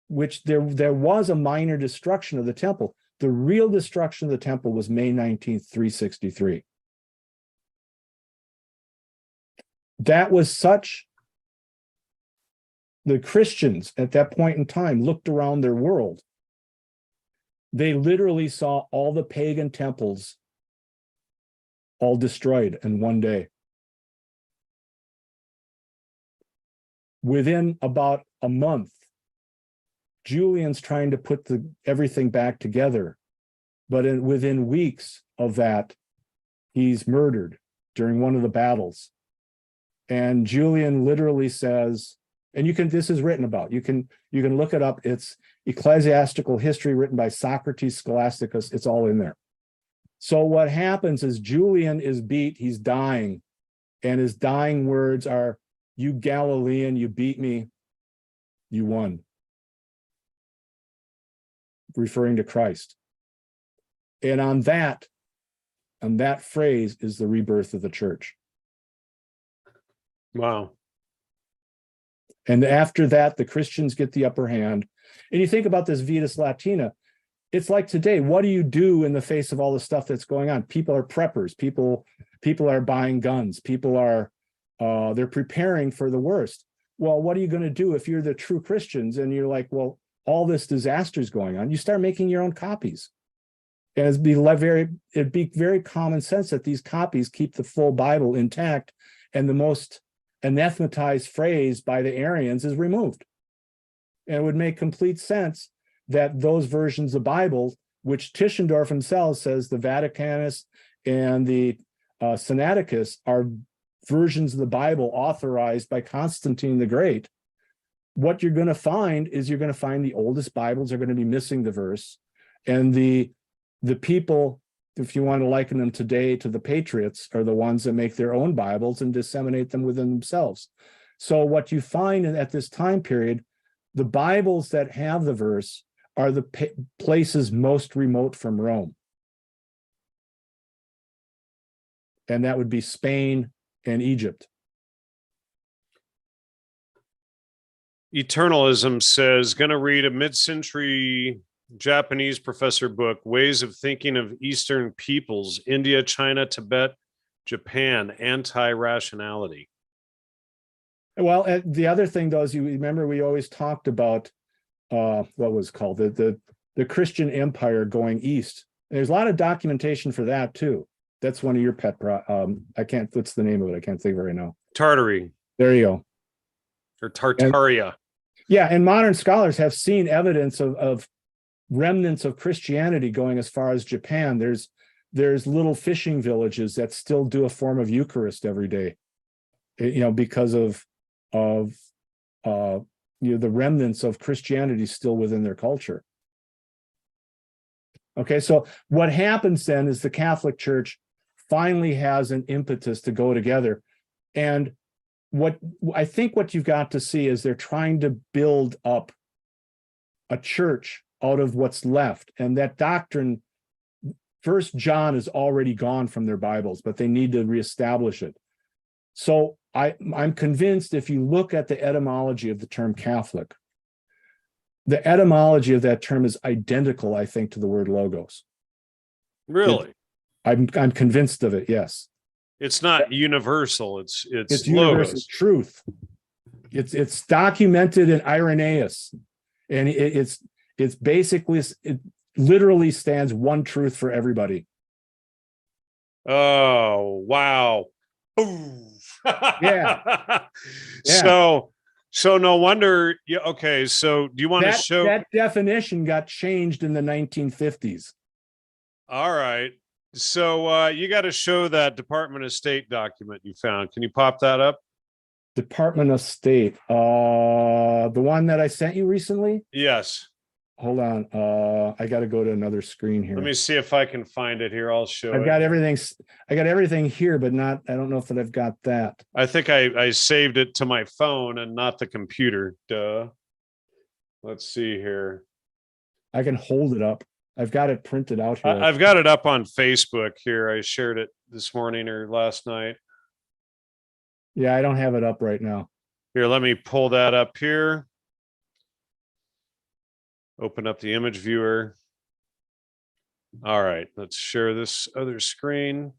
which there was a minor destruction of the temple. The real destruction of the temple was May 19th, 363. That was such, the Christians at that point in time looked around their world. They literally saw all the pagan temples all destroyed in one day. Within about a month, Julian's trying to put everything back together, but within weeks of that, he's murdered during one of the battles. And Julian literally says, and this is written about, you can look it up. It's Ecclesiastical History written by Socrates Scholasticus. It's all in there. So what happens is Julian is beat, he's dying, and his dying words are, "You Galilean, you beat me, you won." Referring to Christ. And on that phrase is the rebirth of the church. Wow. And after that, the Christians get the upper hand. And you think about this Vetus Latina, it's like today, what do you do in the face of all the stuff that's going on? People are preppers, people are buying guns, people are they're preparing for the worst. Well, what are you going to do if you're the true Christians and you're like, well, all this disaster is going on? You start making your own copies. And it'd be very common sense that these copies keep the full Bible intact, and the most anathematized phrase by the Arians is removed. And it would make complete sense that those versions of Bible, which Tischendorf himself says the Vaticanus and the Sinaiticus are versions of the Bible authorized by Constantine the Great, what you're going to find is the oldest Bibles are going to be missing the verse, and the people, if you want to liken them today to the patriots, are the ones that make their own Bibles and disseminate them within themselves. So what you find at this time period, the Bibles that have the verse are the places most remote from Rome. And that would be Spain and Egypt. Eternalism says, going to read a mid-century Japanese professor book, Ways of Thinking of Eastern Peoples, India, China, Tibet, Japan, Anti-Rationality. Well, the other thing, though, is you remember we always talked about what was called the Christian Empire going east. There's a lot of documentation for that too. That's one of your pet. What's the name of it? I can't think of it right now. Tartary. There you go. Or Tartaria. And modern scholars have seen evidence of remnants of Christianity going as far as Japan. There's little fishing villages that still do a form of Eucharist every day, because of the remnants of Christianity still within their culture. Okay, so what happens then is the Catholic Church finally has an impetus to go together. And what you've got to see is they're trying to build up a church out of what's left. And that doctrine, First John is already gone from their Bibles, but they need to reestablish it. So I'm convinced if you look at the etymology of the term Catholic, the etymology of that term is identical, I think, to the word logos. Really? I'm convinced of it, yes. It's not universal, it's universal logos. Truth. It's documented in Irenaeus. And it's basically, it literally stands one truth for everybody. Oh, wow. Yeah. So no wonder. Yeah. Okay. So do you want to show that definition got changed in the 1950s? All right. So you got to show that Department of State document you found. Can you pop that up? Department of State. The one that I sent you recently? Yes. Hold on. I got to go to another screen here. Let me see if I can find it here. I'll show I've it. got everything. I got everything here, but I don't know if I've got that. I think I saved it to my phone and not the computer. Duh. Let's see here. I can hold it up. I've got it printed out here. I've got it up on Facebook here. I shared it this morning or last night. Yeah, I don't have it up right now. Here, let me pull that up here. Open up the image viewer. All right, let's share this other screen.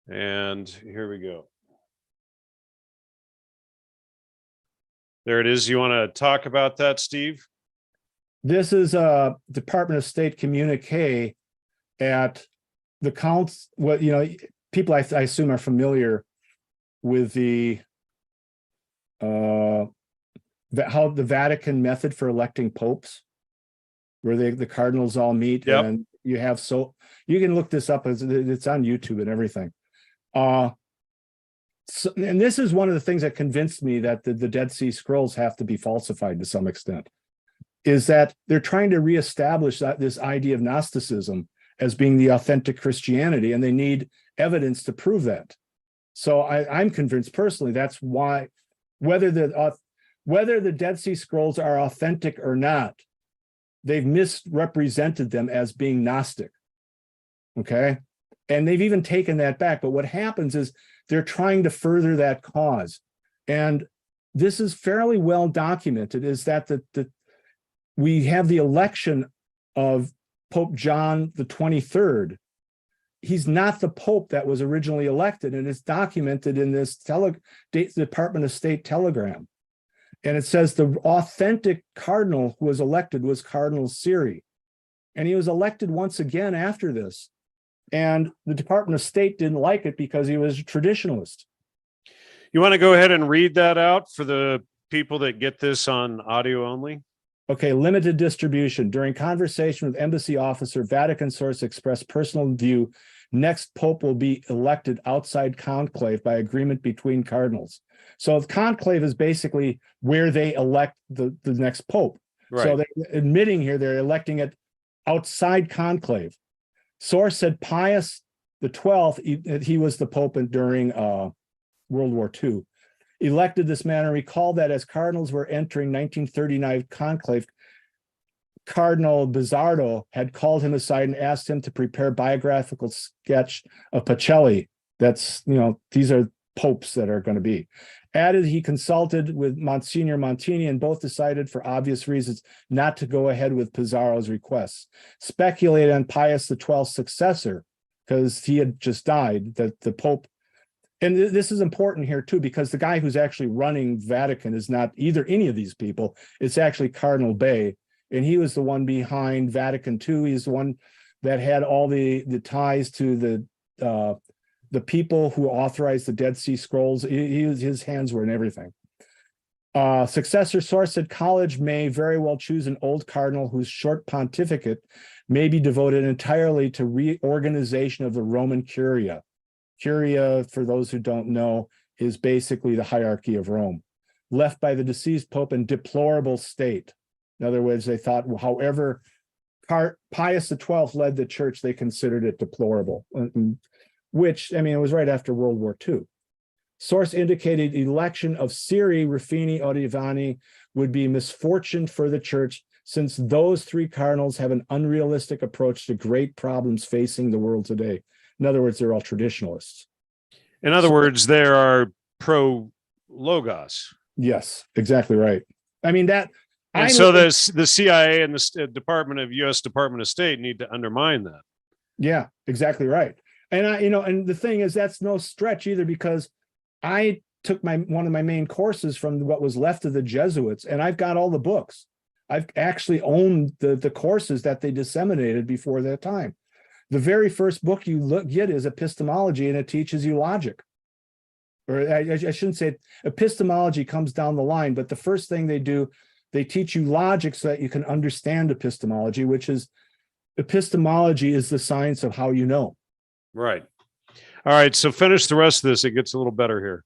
And here we go. There it is. You want to talk about that, Steve? This is a Department of State communique at the council. What, you know, people I assume are familiar with the how the Vatican method for electing popes, where the cardinals all meet. Yep. And you have, so you can look this up, it's on YouTube and everything. So, and this is one of the things that convinced me that the Dead Sea Scrolls have to be falsified to some extent, is that they're trying to reestablish this idea of Gnosticism as being the authentic Christianity, and they need evidence to prove that. So I'm convinced personally that's why, whether the Dead Sea Scrolls are authentic or not, they've misrepresented them as being Gnostic. Okay. And they've even taken that back. But what happens is they're trying to further that cause. And this is fairly well documented, is that we have the election of Pope John the 23rd. He's not the Pope that was originally elected, and it's documented in this Department of State telegram. And it says the authentic cardinal who was elected was Cardinal Siri. And he was elected once again after this. And the Department of State didn't like it because he was a traditionalist. You want to go ahead and read that out for the people that get this on audio only? Okay, limited distribution. During conversation with embassy officer, Vatican source expressed personal view, next Pope will be elected outside conclave by agreement between cardinals. So the conclave is basically where they elect the next Pope. Right. So they're admitting here they're electing it outside conclave. Source said Pius XII, he was the Pope during World War II, elected this man, and recalled that as cardinals were entering 1939 conclave, Cardinal Bizzardo had called him aside and asked him to prepare biographical sketch of Pacelli. That's, you know, these are popes that are going to be. Added he consulted with Monsignor Montini, and both decided for obvious reasons not to go ahead with Pizarro's requests. Speculated on Pius XII's successor, because he had just died, that the Pope, and this is important here too, because the guy who's actually running Vatican is not either any of these people. It's actually Cardinal Bay, and he was the one behind Vatican II. He's the one that had all the ties to the people who authorized the Dead Sea Scrolls. His hands were in everything. Successor source said college may very well choose an old cardinal whose short pontificate may be devoted entirely to reorganization of the Roman Curia. Curia, for those who don't know, is basically the hierarchy of Rome, left by the deceased Pope in deplorable state. In other words, they thought, well, however Pius XII led the church, they considered it deplorable. Which, I mean, it was right after World War II. Source indicated election of Siri, Ruffini, Odivani would be misfortune for the church, since those three cardinals have an unrealistic approach to great problems facing the world today. In other words, they're all traditionalists. In other words, they are pro-logos. Yes, exactly right. I mean, that... And so the CIA and the U.S. Department of State need to undermine that. Yeah, exactly right. And and the thing is, that's no stretch either, because I took one of my main courses from what was left of the Jesuits, and I've got all the books. I've actually owned the courses that they disseminated before that time. The very first book you get is epistemology, and it teaches you logic. Or I shouldn't say epistemology comes down the line, but the first thing they do, they teach you logic so that you can understand epistemology, which is epistemology is the science of how you know. Right. All right. So finish the rest of this. It gets a little better here.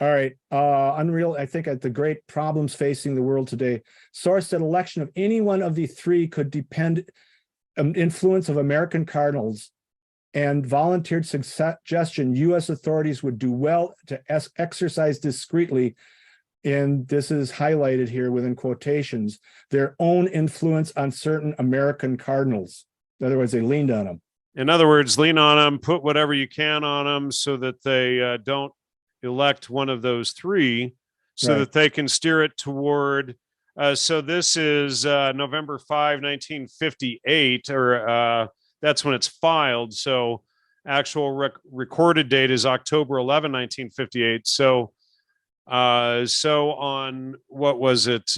All right. Unreal. I think at the great problems facing the world today, source said election of any one of the three could depend influence of American cardinals, and volunteered suggestion U.S. authorities would do well to exercise discreetly and this is highlighted here within quotations, their own influence on certain American cardinals. In other words, they leaned on them. In other words, lean on them, put whatever you can on them so that they don't elect one of those three, so that they can steer it toward. So this is November 5, 1958, or that's when it's filed. So actual recorded date is October 11, 1958. So on, what was it?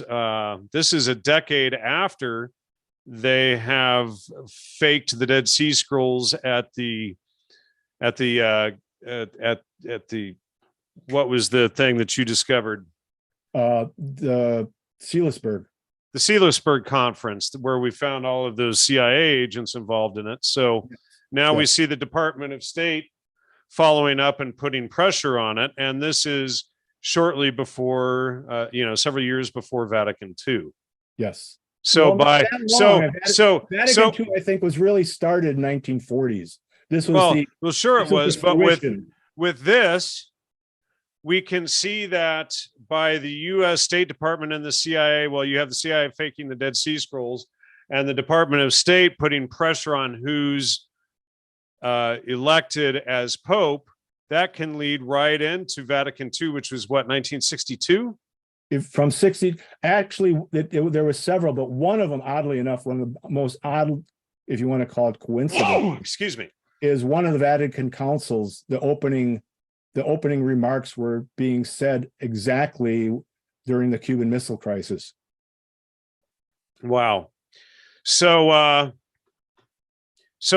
This is a decade after they have faked the Dead Sea Scrolls at the what was the thing that you discovered? The Seelisberg. The Seelisberg conference, where we found all of those CIA agents involved in it. So now we see the Department of State following up and putting pressure on it. And this is shortly before, several years before Vatican II. Yes. So Vatican II, I think, was really started in 1940s. This was it was, but with this, we can see that by the U.S. State Department and the CIA. Well, you have the CIA faking the Dead Sea Scrolls, and the Department of State putting pressure on who's elected as Pope. That can lead right into Vatican II, which was what, 1962? From 60, actually, there were several, but one of them, oddly enough, one of the most odd, if you want to call it coincidence, excuse me, is one of the Vatican councils. The opening remarks were being said exactly during the Cuban Missile Crisis. Wow. So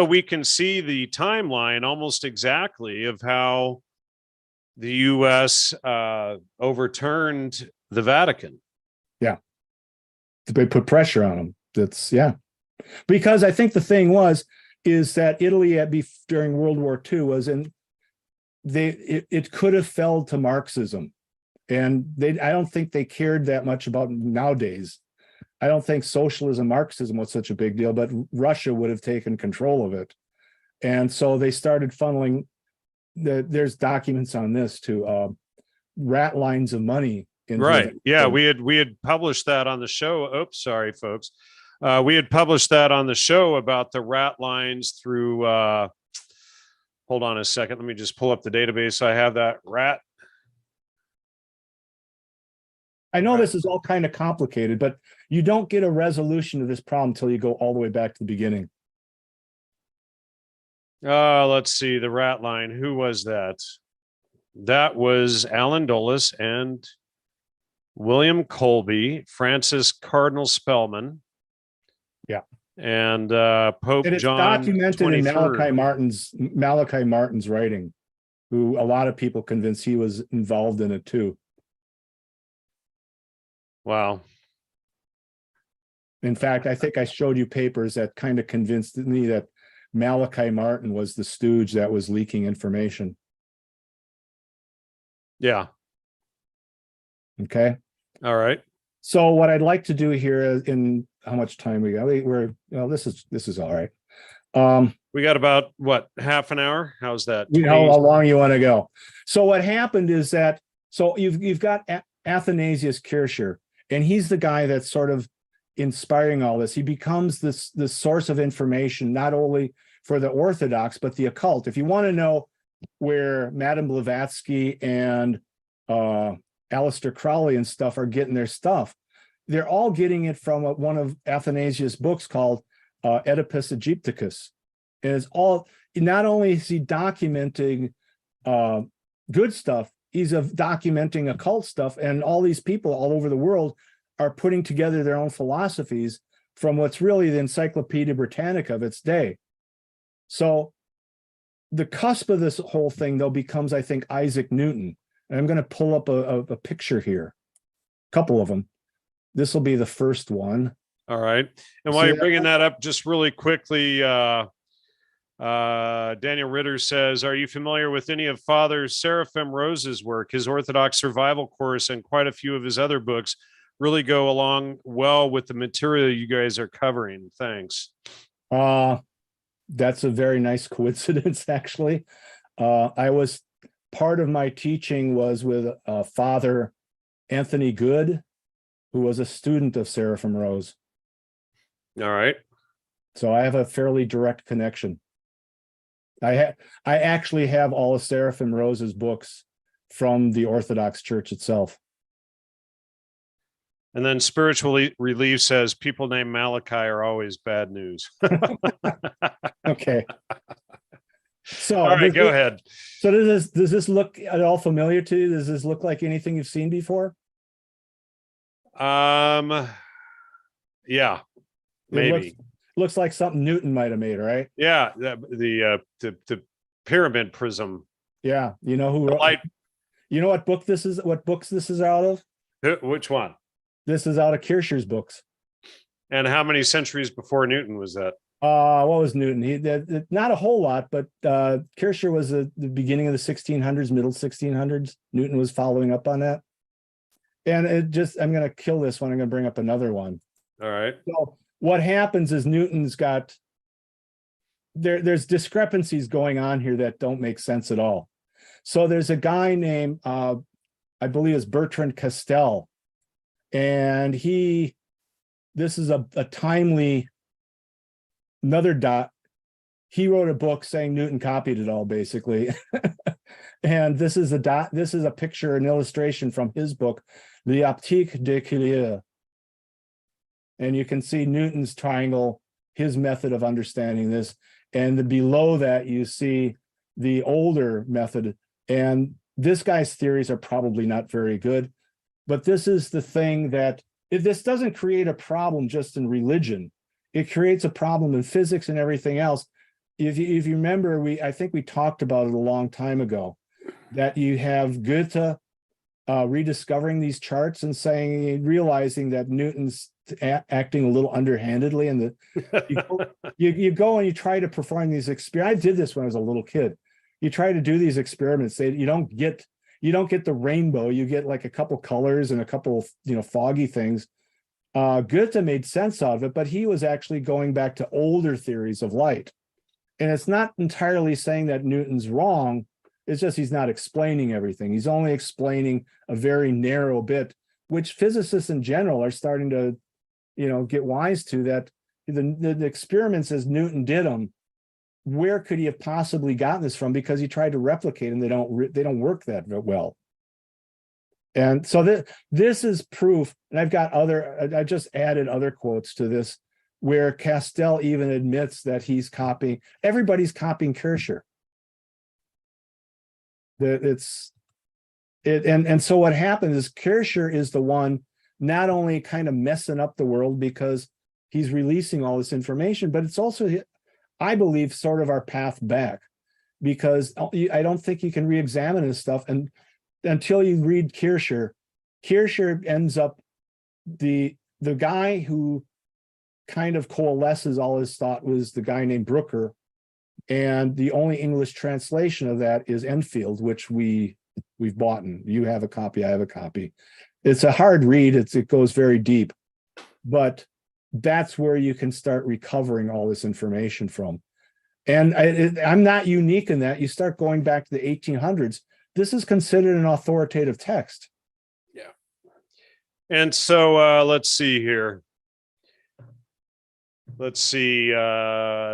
we can see the timeline almost exactly of how the U.S. overturned the Vatican. Yeah. They put pressure on them. Because I think the thing is that Italy during World War II was it could have fell to Marxism. And I don't think they cared that much about nowadays. I don't think socialism, Marxism was such a big deal, but Russia would have taken control of it. And so they started funneling, there's documents on this too, rat lines of money. Right. Yeah, we had published that on the show. Oops, sorry, folks. We had published that on the show about the rat lines through, hold on a second. Let me just pull up the database. I have that rat. I know this is all kind of complicated, but you don't get a resolution to this problem until you go all the way back to the beginning. Let's see, the rat line. Who was that? That was Alan Dulles and William Colby, Francis Cardinal Spellman. Yeah. And Pope and it's John documented 23rd. in Malachi Martin's writing, who a lot of people convinced he was involved in it too. Wow. In fact, I think I showed you papers that kind of convinced me that Malachi Martin was the stooge that was leaking information. Yeah. Okay. All right. So what I'd like to do here is, in how much time we got? This is all right. We got about what, half an hour? How's that? How long you want to go? So what happened is that, so you've got Athanasius Kircher, and he's the guy that's sort of inspiring all this. He becomes this source of information, not only for the Orthodox, but the occult. If you want to know where Madame Blavatsky and Aleister Crowley and stuff are getting their stuff, they're all getting it from one of Athanasius' books called Oedipus Egypticus. And it's all, not only is he documenting good stuff, he's documenting occult stuff, and all these people all over the world are putting together their own philosophies from what's really the Encyclopedia Britannica of its day. So the cusp of this whole thing, though, becomes, I think, Isaac Newton. And I'm going to pull up a picture here, a couple of them. This will be the first one. All right. And while you're bringing that up, just really quickly, Daniel Ritter says, are you familiar with any of Father Seraphim Rose's work? His Orthodox Survival Course and quite a few of his other books really go along well with the material you guys are covering. Thanks. That's a very nice coincidence, actually. Part of my teaching was with Father Anthony Good, who was a student of Seraphim Rose. All right. So I have a fairly direct connection. I actually have all of Seraphim Rose's books from the Orthodox Church itself. And then Spiritual Relief says people named Malachi are always bad news. Okay. So all right, go ahead. So does this look at all familiar to you? Does this look like anything you've seen before? Yeah, maybe. Looks like something Newton might have made, right? Yeah, the pyramid prism. Yeah, you know who wrote, light. You know what book this is? What books this is out of? Which one? This is out of Kircher's books. And how many centuries before Newton was that? What was Newton? Not a whole lot, but Kircher was the beginning of the 1600s, middle 1600s. Newton was following up on that. And I'm going to kill this one. I'm going to bring up another one. All right. So what happens is Newton's got, there's discrepancies going on here that don't make sense at all. So there's a guy named, I believe it's Bertrand Castell. And this is a timely, another dot. He wrote a book saying Newton copied it all, basically. And this is a picture, an illustration from his book, The Optique de Cuvier. And you can see Newton's triangle, his method of understanding this. And below that, you see the older method. And this guy's theories are probably not very good. But this is the thing that, if this doesn't create a problem just in religion, it creates a problem in physics and everything else. If you remember, I think we talked about it a long time ago, that you have Goethe rediscovering these charts and realizing that Newton's acting a little underhandedly, and you go and you try to perform these experiments. I did this when I was a little kid. You try to do these experiments. You don't get the rainbow. You get like a couple colors and a couple foggy things. Goethe made sense out of it, but he was actually going back to older theories of light. And it's not entirely saying that Newton's wrong. It's just he's not explaining everything. He's only explaining a very narrow bit, which physicists in general are starting to, get wise to, that the experiments as Newton did them, where could he have possibly gotten this from? Because he tried to replicate them. They don't work that well. And so this is proof, and I just added other quotes to this, where Castell even admits that everybody's copying Kircher. And so what happens is Kircher is the one not only kind of messing up the world because he's releasing all this information, but it's also, I believe, sort of our path back, because I don't think you can re-examine this stuff and until you read Kircher. Kircher ends up the guy who kind of coalesces all his thought was the guy named Brooker, and the only English translation of that is Enfield, which we've bought. You have a copy, I have a copy. It's a hard read. It goes very deep, but that's where you can start recovering all this information from. And I'm not unique in that. You start going back to the 1800s. This is considered an authoritative text. Yeah. And so let's see here. Let's see.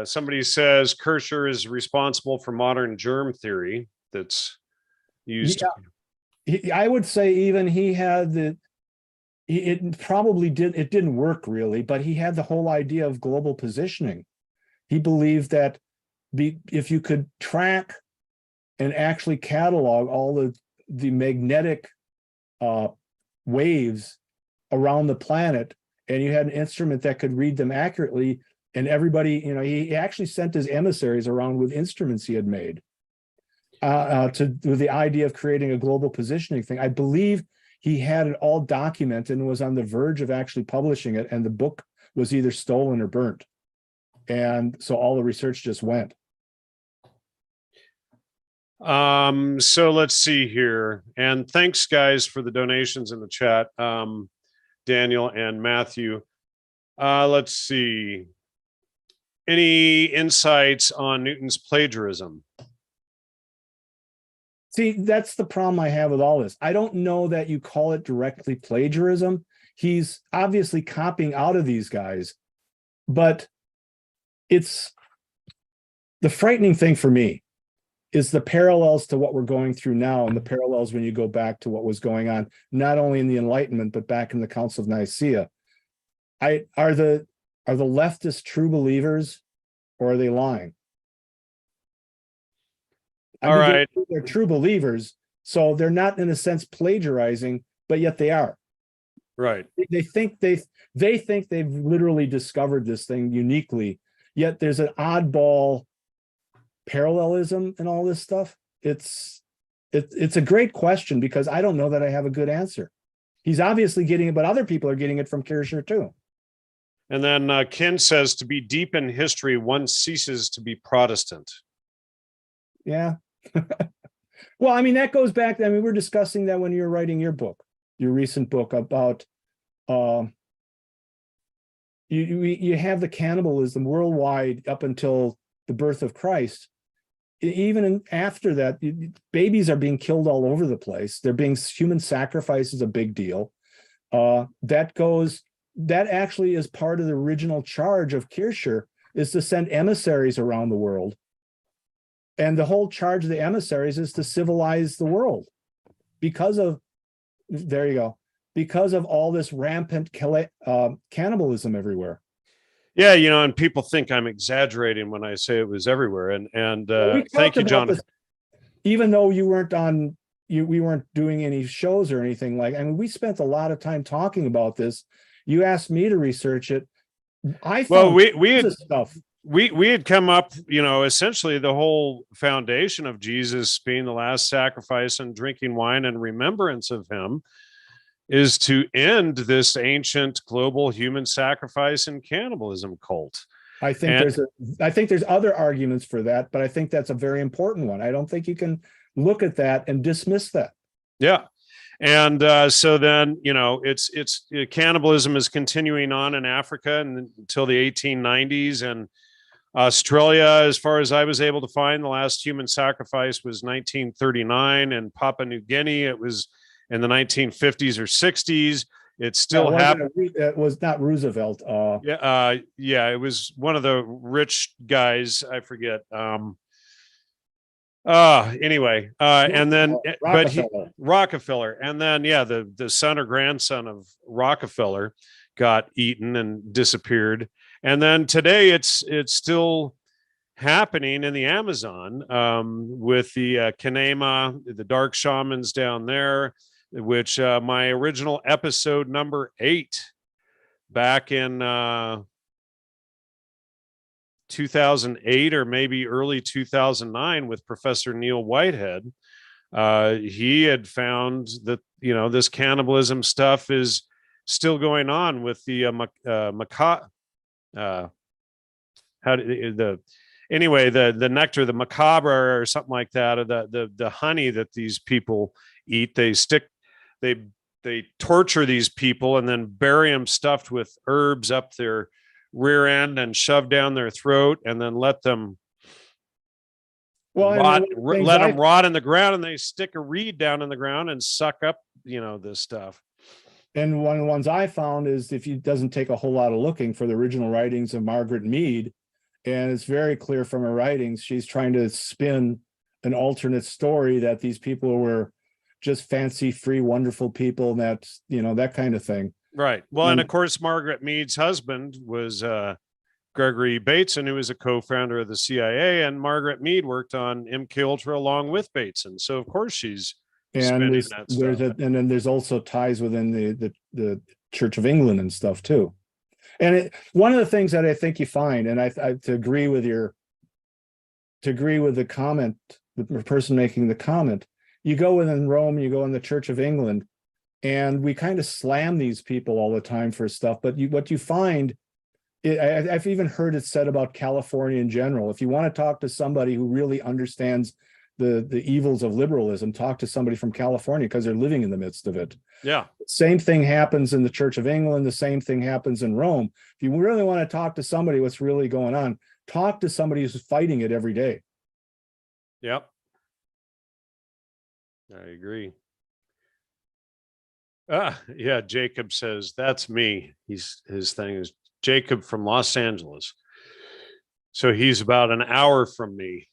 Somebody says Kircher is responsible for modern germ theory that's used. Yeah. I would say even he had it probably didn't work really, but he had the whole idea of global positioning. He believed that if you could track and actually catalog all the magnetic waves around the planet, and you had an instrument that could read them accurately, and everybody, he actually sent his emissaries around with instruments he had made with the idea of creating a global positioning thing. I believe he had it all documented and was on the verge of actually publishing it, and the book was either stolen or burnt. And so all the research just went. So let's see here. And thanks, guys, for the donations in the chat, Daniel and Matthew. Let's see. Any insights on Newton's plagiarism? See, that's the problem I have with all this. I don't know that you call it directly plagiarism. He's obviously copying out of these guys, but it's the frightening thing for me is the parallels to what we're going through now and the parallels when you go back to what was going on, not only in the Enlightenment, but back in the Council of Nicaea. Are the leftists true believers or are they lying? All right. They're true believers, so they're not in a sense plagiarizing, but yet they are. Right. They think they've literally discovered this thing uniquely, yet there's an oddball parallelism and all this stuff. It's a great question because I don't know that I have a good answer. He's obviously getting it, but other people are getting it from Kircher too. And then Ken says, to be deep in history, one ceases to be Protestant. Yeah. Well, I mean, that goes back. I mean, we're discussing that when you were writing your book, your recent book about you have the cannibalism worldwide up until the birth of Christ. Even after that, babies are being killed all over the place. Human sacrifice is a big deal. That actually is part of the original charge of Kircher, is to send emissaries around the world. And the whole charge of the emissaries is to civilize the world because of all this rampant cannibalism everywhere. Yeah, and people think I'm exaggerating when I say it was everywhere. And thank you, Jonathan. Even though you weren't on, we weren't doing any shows or anything like. I mean, we spent a lot of time talking about this. You asked me to research it. We had come up, essentially the whole foundation of Jesus being the last sacrifice and drinking wine in remembrance of him is to end this ancient global human sacrifice and cannibalism cult. I think there's other arguments for that, but I think that's a very important one. I don't think you can look at that and dismiss that. Yeah. And so then, it's cannibalism is continuing on in Africa until the 1890s, and Australia, as far as I was able to find, the last human sacrifice was 1939. And Papua New Guinea, it was in the 1950s or 60s. It still happened. It was not Roosevelt. It was one of the rich guys. I forget. Anyway, and then Rockefeller, and then the son or grandson of Rockefeller got eaten and disappeared. And then today it's still happening in the Amazon with the Kanema, the dark shamans down there, which my original episode number 8 back in 2008 or maybe early 2009 with Professor Neil Whitehead. He had found that, this cannibalism stuff is still going on with the the nectar, the macabre or something like that, or the honey that these people eat. They torture these people and then bury them stuffed with herbs up their rear end and shove down their throat, and then let them rot in the ground, and they stick a reed down in the ground and suck up, this stuff. And one of the ones I found is, if it doesn't take a whole lot of looking, for the original writings of Margaret Mead, and it's very clear from her writings, she's trying to spin an alternate story that these people were just fancy, free, wonderful people, and that's, that kind of thing. Right. Well, and of course, Margaret Mead's husband was Gregory Bateson, who was a co-founder of the CIA, and Margaret Mead worked on MK Ultra along with Bateson. So of course she's and then there's also ties within the Church of England and stuff too. And one of the things that I think you find, and I to agree with the comment, the person making the comment, you go within Rome, you go in the Church of England, and we kind of slam these people all the time for stuff. But what you find, I've even heard it said about California in general. If you want to talk to somebody who really understands the evils of liberalism, talk to somebody from California, because they're living in the midst of it. Yeah. Same thing happens in the Church of England. The same thing happens in Rome. If you really want to talk to somebody what's really going on, talk to somebody who's fighting it every day. Yep. I agree. Yeah, Jacob says that's me. His thing is Jacob from Los Angeles. So he's about an hour from me.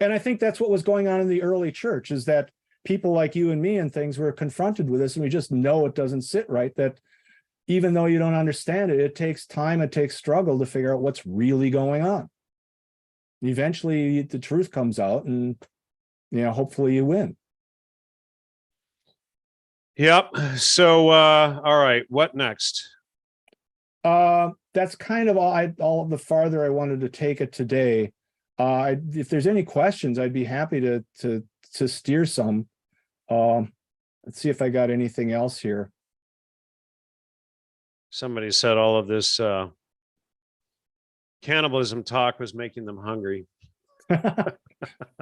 And I think that's what was going on in the early church, is that people like you and me and things were confronted with this, and we just know it doesn't sit right, that even though you don't understand it, it takes time, it takes struggle to figure out what's really going on. Eventually the truth comes out, and hopefully you win. Yep. So all right, what next? That's kind of all of the farther I wanted to take it today. If there's any questions, I'd be happy to steer some. Let's see if I got anything else here. Somebody said all of this cannibalism talk was making them hungry. All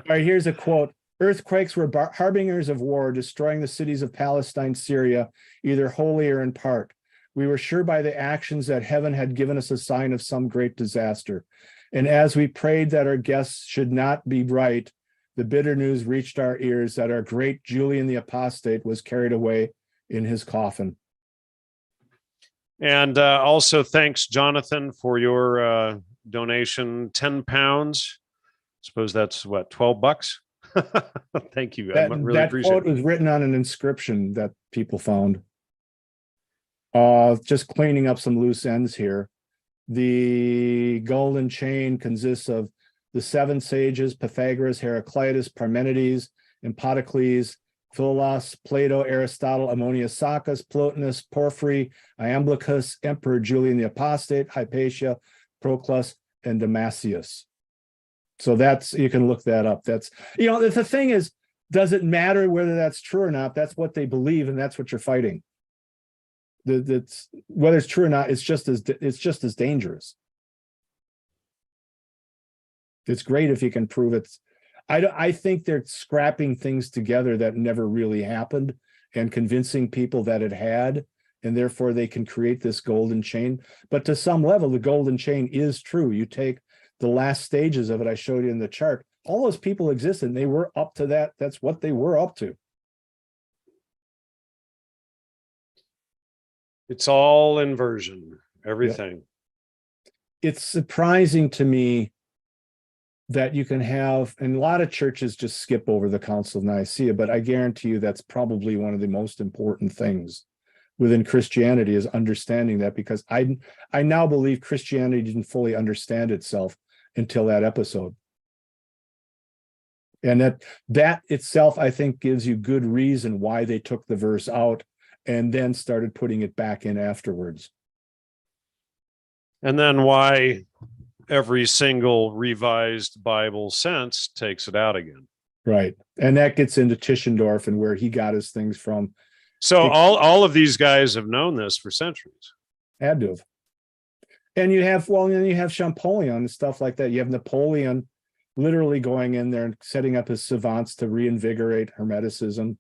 right, here's a quote. Earthquakes were harbingers of war, destroying the cities of Palestine, Syria, either wholly or in part. We were sure by the actions that heaven had given us a sign of some great disaster. And as we prayed that our guests should not be right, the bitter news reached our ears that our great Julian the Apostate was carried away in his coffin. And also thanks, Jonathan, for your donation, 10 pounds. I suppose that's what, $12? Thank you. I really appreciate it. That quote was written on an inscription that people found. Just cleaning up some loose ends here. The golden chain consists of the seven sages: Pythagoras, Heraclitus, Parmenides, Empedocles, Philolaus, Plato, Aristotle, Ammonius Saccas, Plotinus, Porphyry, Iamblichus, Emperor Julian the Apostate, Hypatia, Proclus, and Damasius. So you can look that up. That's, the thing is, does it matter whether that's true or not? That's what they believe, and that's what you're fighting. That's whether it's true or not, it's just as dangerous. It's great if you can prove it. I think they're scrapping things together that never really happened and convincing people that it had, and therefore they can create this golden chain. But to some level, the golden chain is true. You take the last stages of it I showed you in the chart, all those people existed, and they were up to that. That's what they were up to. It's all inversion, everything. It's surprising to me that you can have, and a lot of churches just skip over the Council of Nicaea, but I guarantee you that's probably one of the most important things within Christianity, is understanding that, because I now believe Christianity didn't fully understand itself until that episode. And that itself, I think, gives you good reason why they took the verse out and then started putting it back in afterwards. And then why every single revised Bible since takes it out again. Right. And that gets into Tischendorf and where he got his things from. So all of these guys have known this for centuries. Had to have. And you have Champollion and stuff like that. You have Napoleon literally going in there and setting up his savants to reinvigorate Hermeticism.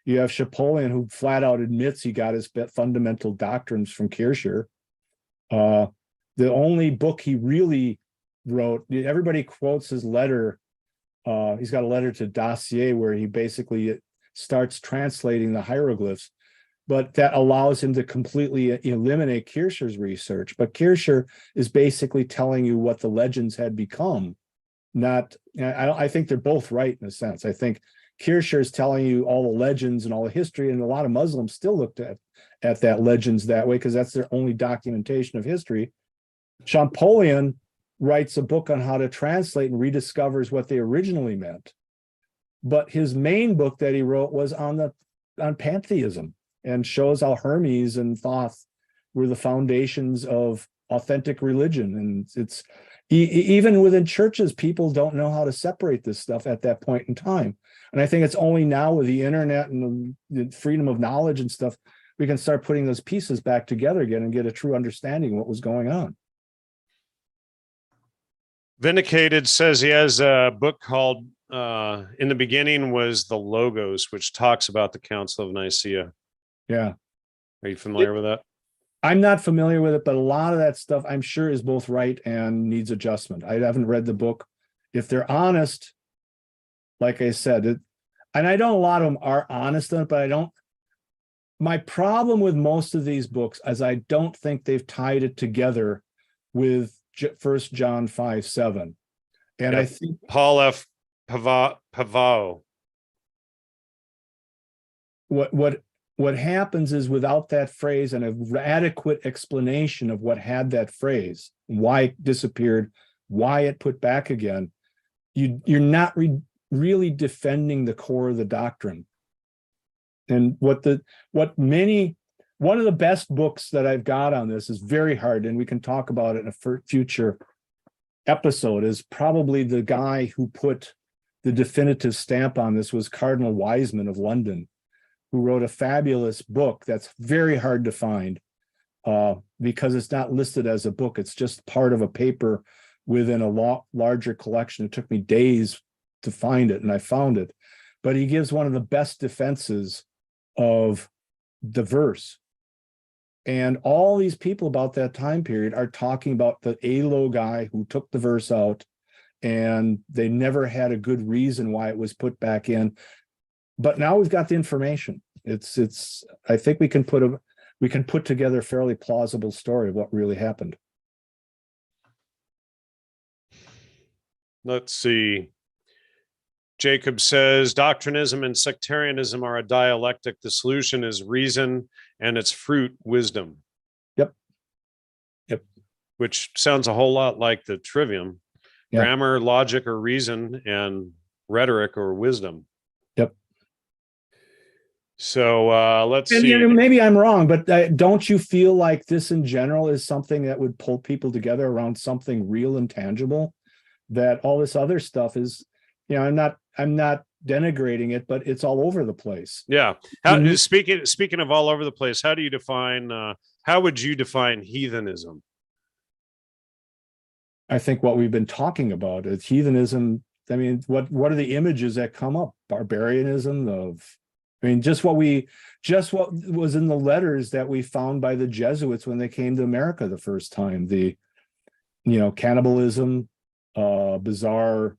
You have Champollion, who flat out admits he got his fundamental doctrines from Kircher. The only book he really wrote, everybody quotes his letter. He's got a letter to Dacier where he basically starts translating the hieroglyphs, but that allows him to completely eliminate Kircher's research. But Kircher is basically telling you what the legends had become. I think they're both right in a sense. I think Kircher is telling you all the legends and all the history, and a lot of Muslims still looked at that legends that way because that's their only documentation of history. Champollion writes a book on how to translate and rediscovers what they originally meant. But his main book that he wrote was on pantheism, and shows how Hermes and Thoth were the foundations of authentic religion. And it's even within churches, people don't know how to separate this stuff at that point in time. And I think it's only now with the internet and the freedom of knowledge and stuff, we can start putting those pieces back together again and get a true understanding of what was going on. Vindicated says he has a book called In the Beginning Was the Logos, which talks about the Council of Nicaea. Yeah. Are you familiar with that? I'm not familiar with it, but a lot of that stuff I'm sure is both right and needs adjustment. I haven't read the book. If they're honest, like I said, and I know a lot of them are honest on it, but I don't. My problem with most of these books is I don't think they've tied it together with First John 5:7, and I think Paul F. Pavao. What happens is, without that phrase and an adequate explanation of what had that phrase, why it disappeared, why it put back again, you're not really defending the core of the doctrine. And one of the best books that I've got on this is very hard, and we can talk about it in a future episode, is probably the guy who put the definitive stamp on this was Cardinal Wiseman of London, who wrote a fabulous book that's very hard to find because it's not listed as a book. It's just part of a paper within a larger collection. It took me days to find it, and I found it. But he gives one of the best defenses of the verse. And all these people about that time period are talking about the ALO guy who took the verse out, and they never had a good reason why it was put back in. But now we've got the information. I think we can put together a fairly plausible story of what really happened. Let's see. Jacob says, doctrinism and sectarianism are a dialectic. The solution is reason and its fruit, wisdom. Yep. Which sounds a whole lot like the trivium. Yeah. Grammar, logic, or reason, and rhetoric or wisdom. Yep. So let's see. Maybe I'm wrong, but don't you feel like this in general is something that would pull people together around something real and tangible? That all this other stuff is, I'm not denigrating it, but it's all over the place. Yeah. Speaking of all over the place, how would you define heathenism? I think what we've been talking about is heathenism. I mean, what are the images that come up? Barbarianism just what was in the letters that we found by the Jesuits when they came to America the first time. Cannibalism, bizarre.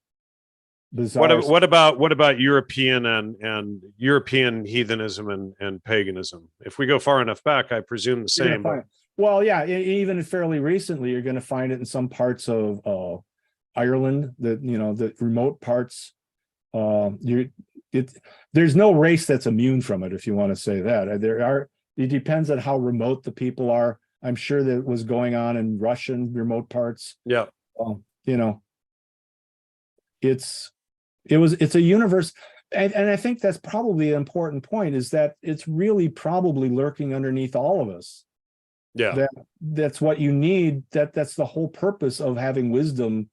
What about European and European heathenism and paganism? If we go far enough back, I presume the same. Well, yeah, even fairly recently, you're going to find it in some parts of Ireland, the remote parts. There's no race that's immune from it, if you want to say that. It depends on how remote the people are. I'm sure that was going on in Russian remote parts. Yeah. It's a universe. And I think that's probably an important point, is that it's really probably lurking underneath all of us. Yeah. That's what you need. That's the whole purpose of having wisdom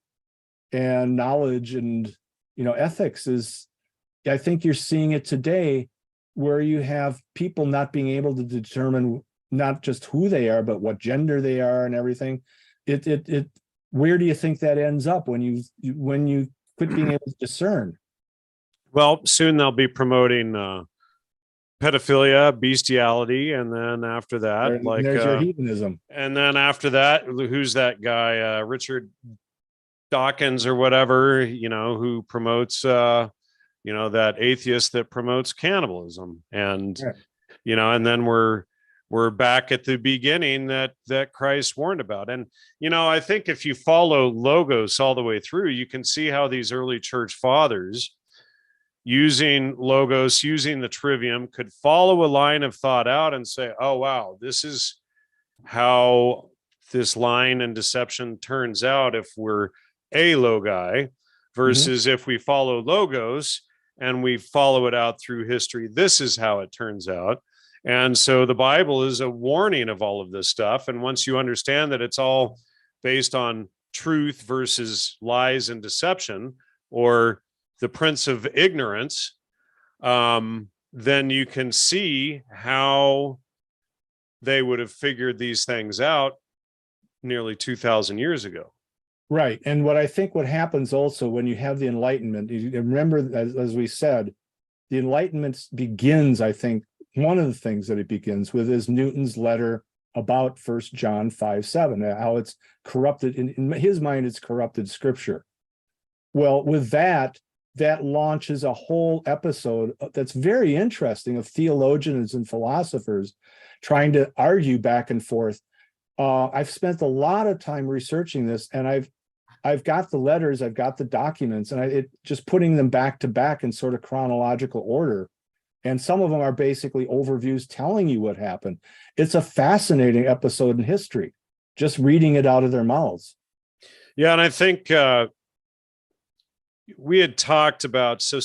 and knowledge and, ethics is, I think you're seeing it today, where you have people not being able to determine not just who they are, but what gender they are and everything. Where do you think that ends up when you quit being able to discern? Well, soon they'll be promoting pedophilia, bestiality, and then after that, there's your heathenism. And then after that, who's that guy, Richard Dawkins or whatever, who promotes, that atheist that promotes cannibalism, and and then we're back at the beginning that Christ warned about. And I think if you follow Logos all the way through, you can see how these early church fathers, using Logos, using the trivium, could follow a line of thought out and say, oh wow, this is how this line and deception turns out if we're a logi versus if we follow Logos and we follow it out through history, this is how it turns out. And so the Bible is a warning of all of this stuff. And once you understand that it's all based on truth versus lies and deception, or the prince of ignorance, then you can see how they would have figured these things out nearly 2,000 years ago. Right. And what happens also when you have the Enlightenment, you remember, as we said, the Enlightenment begins, I think, one of the things that it begins with is Newton's letter about 1 John 5:7, how it's corrupted. In his mind, it's corrupted scripture. Well, with that, that launches a whole episode that's very interesting of theologians and philosophers trying to argue back and forth. I've spent a lot of time researching this, and I've got the letters, I've got the documents, and it just putting them back to back in sort of chronological order. And some of them are basically overviews telling you what happened. It's a fascinating episode in history, just reading it out of their mouths. Yeah, and I think we had talked about, so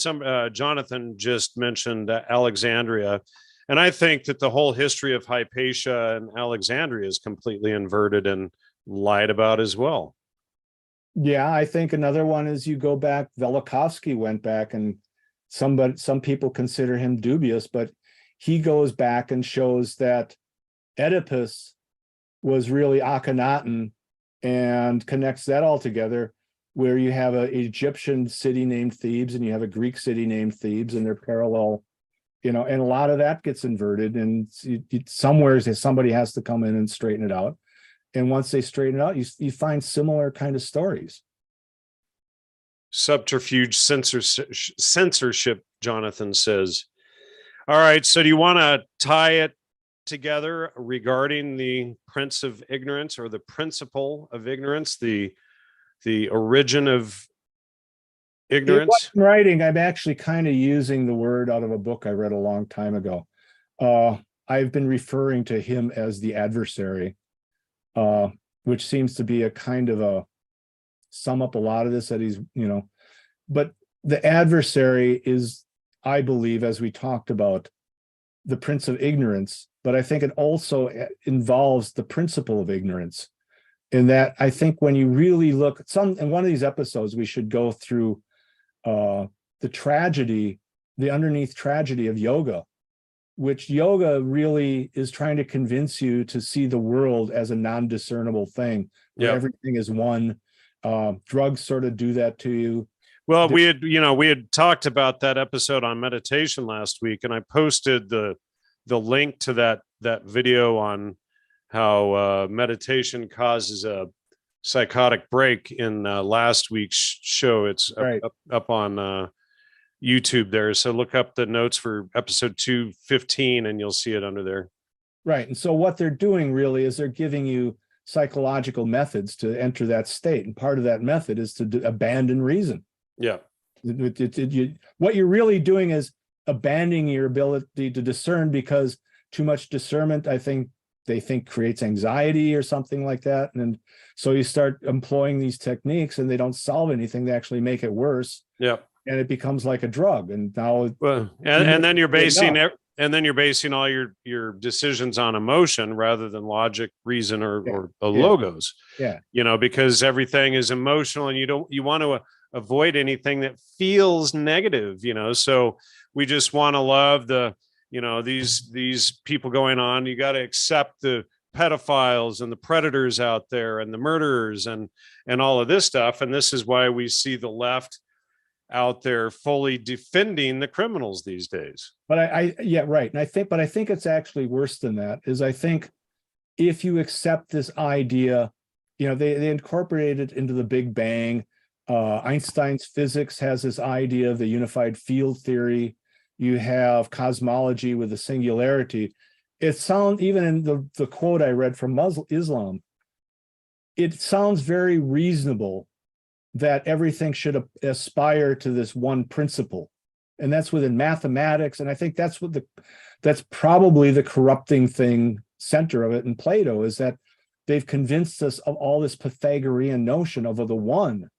Jonathan just mentioned Alexandria, and I think that the whole history of Hypatia and Alexandria is completely inverted and lied about as well. Yeah, I think another one is you go back, Velikovsky went back, and some people consider him dubious, but he goes back and shows that Oedipus was really Akhenaten and connects that all together, where you have an Egyptian city named Thebes and you have a Greek city named Thebes, and they're parallel, and a lot of that gets inverted, and somewhere somebody has to come in and straighten it out. And once they straighten it out, you find similar kind of stories. Subterfuge, censorship, Jonathan says. All right, so do you want to tie it together regarding the Prince of Ignorance, or the principle of ignorance, the origin of ignorance? In writing, I'm actually kind of using the word out of a book I read a long time ago. I've been referring to him as the adversary, which seems to be a kind of a sum up a lot of this, that he's, but the adversary is, I believe, as we talked about, the Prince of Ignorance, but I think it also involves the principle of ignorance. In that, I think when you really look, in one of these episodes, we should go through the underneath tragedy of yoga, which yoga really is trying to convince you to see the world as a non-discernible thing, where everything is one. Drugs sort of do that to you. Well, we had talked about that episode on meditation last week, and I posted the link to that video on how meditation causes a psychotic break in last week's show. It's up on YouTube there. So look up the notes for episode 215 and you'll see it under there. Right. And so what they're doing really is they're giving you psychological methods to enter that state. And part of that method is to abandon reason. Yeah. What you're really doing is abandoning your ability to discern, because too much discernment, they think creates anxiety or something like that. And so you start employing these techniques and they don't solve anything. They actually make it worse. Yeah. And it becomes like a drug. And now, and then you're basing all your decisions on emotion rather than logic, reason, or logos. Yeah. Because everything is emotional, and you want to avoid anything that feels negative, so we just want to love these people going on. You got to accept the pedophiles and the predators out there and the murderers and all of this stuff. And this is why we see the left out there fully defending the criminals these days. But right. And I think it's actually worse than that. I think if you accept this idea, they incorporated it into the Big Bang. Einstein's physics has this idea of the unified field theory. You have cosmology with the singularity. It sounds, even in the quote I read from Islam, it sounds very reasonable that everything should aspire to this one principle. And that's within mathematics. And I think that's probably the corrupting center of it in Plato, is that they've convinced us of all this Pythagorean notion of the one,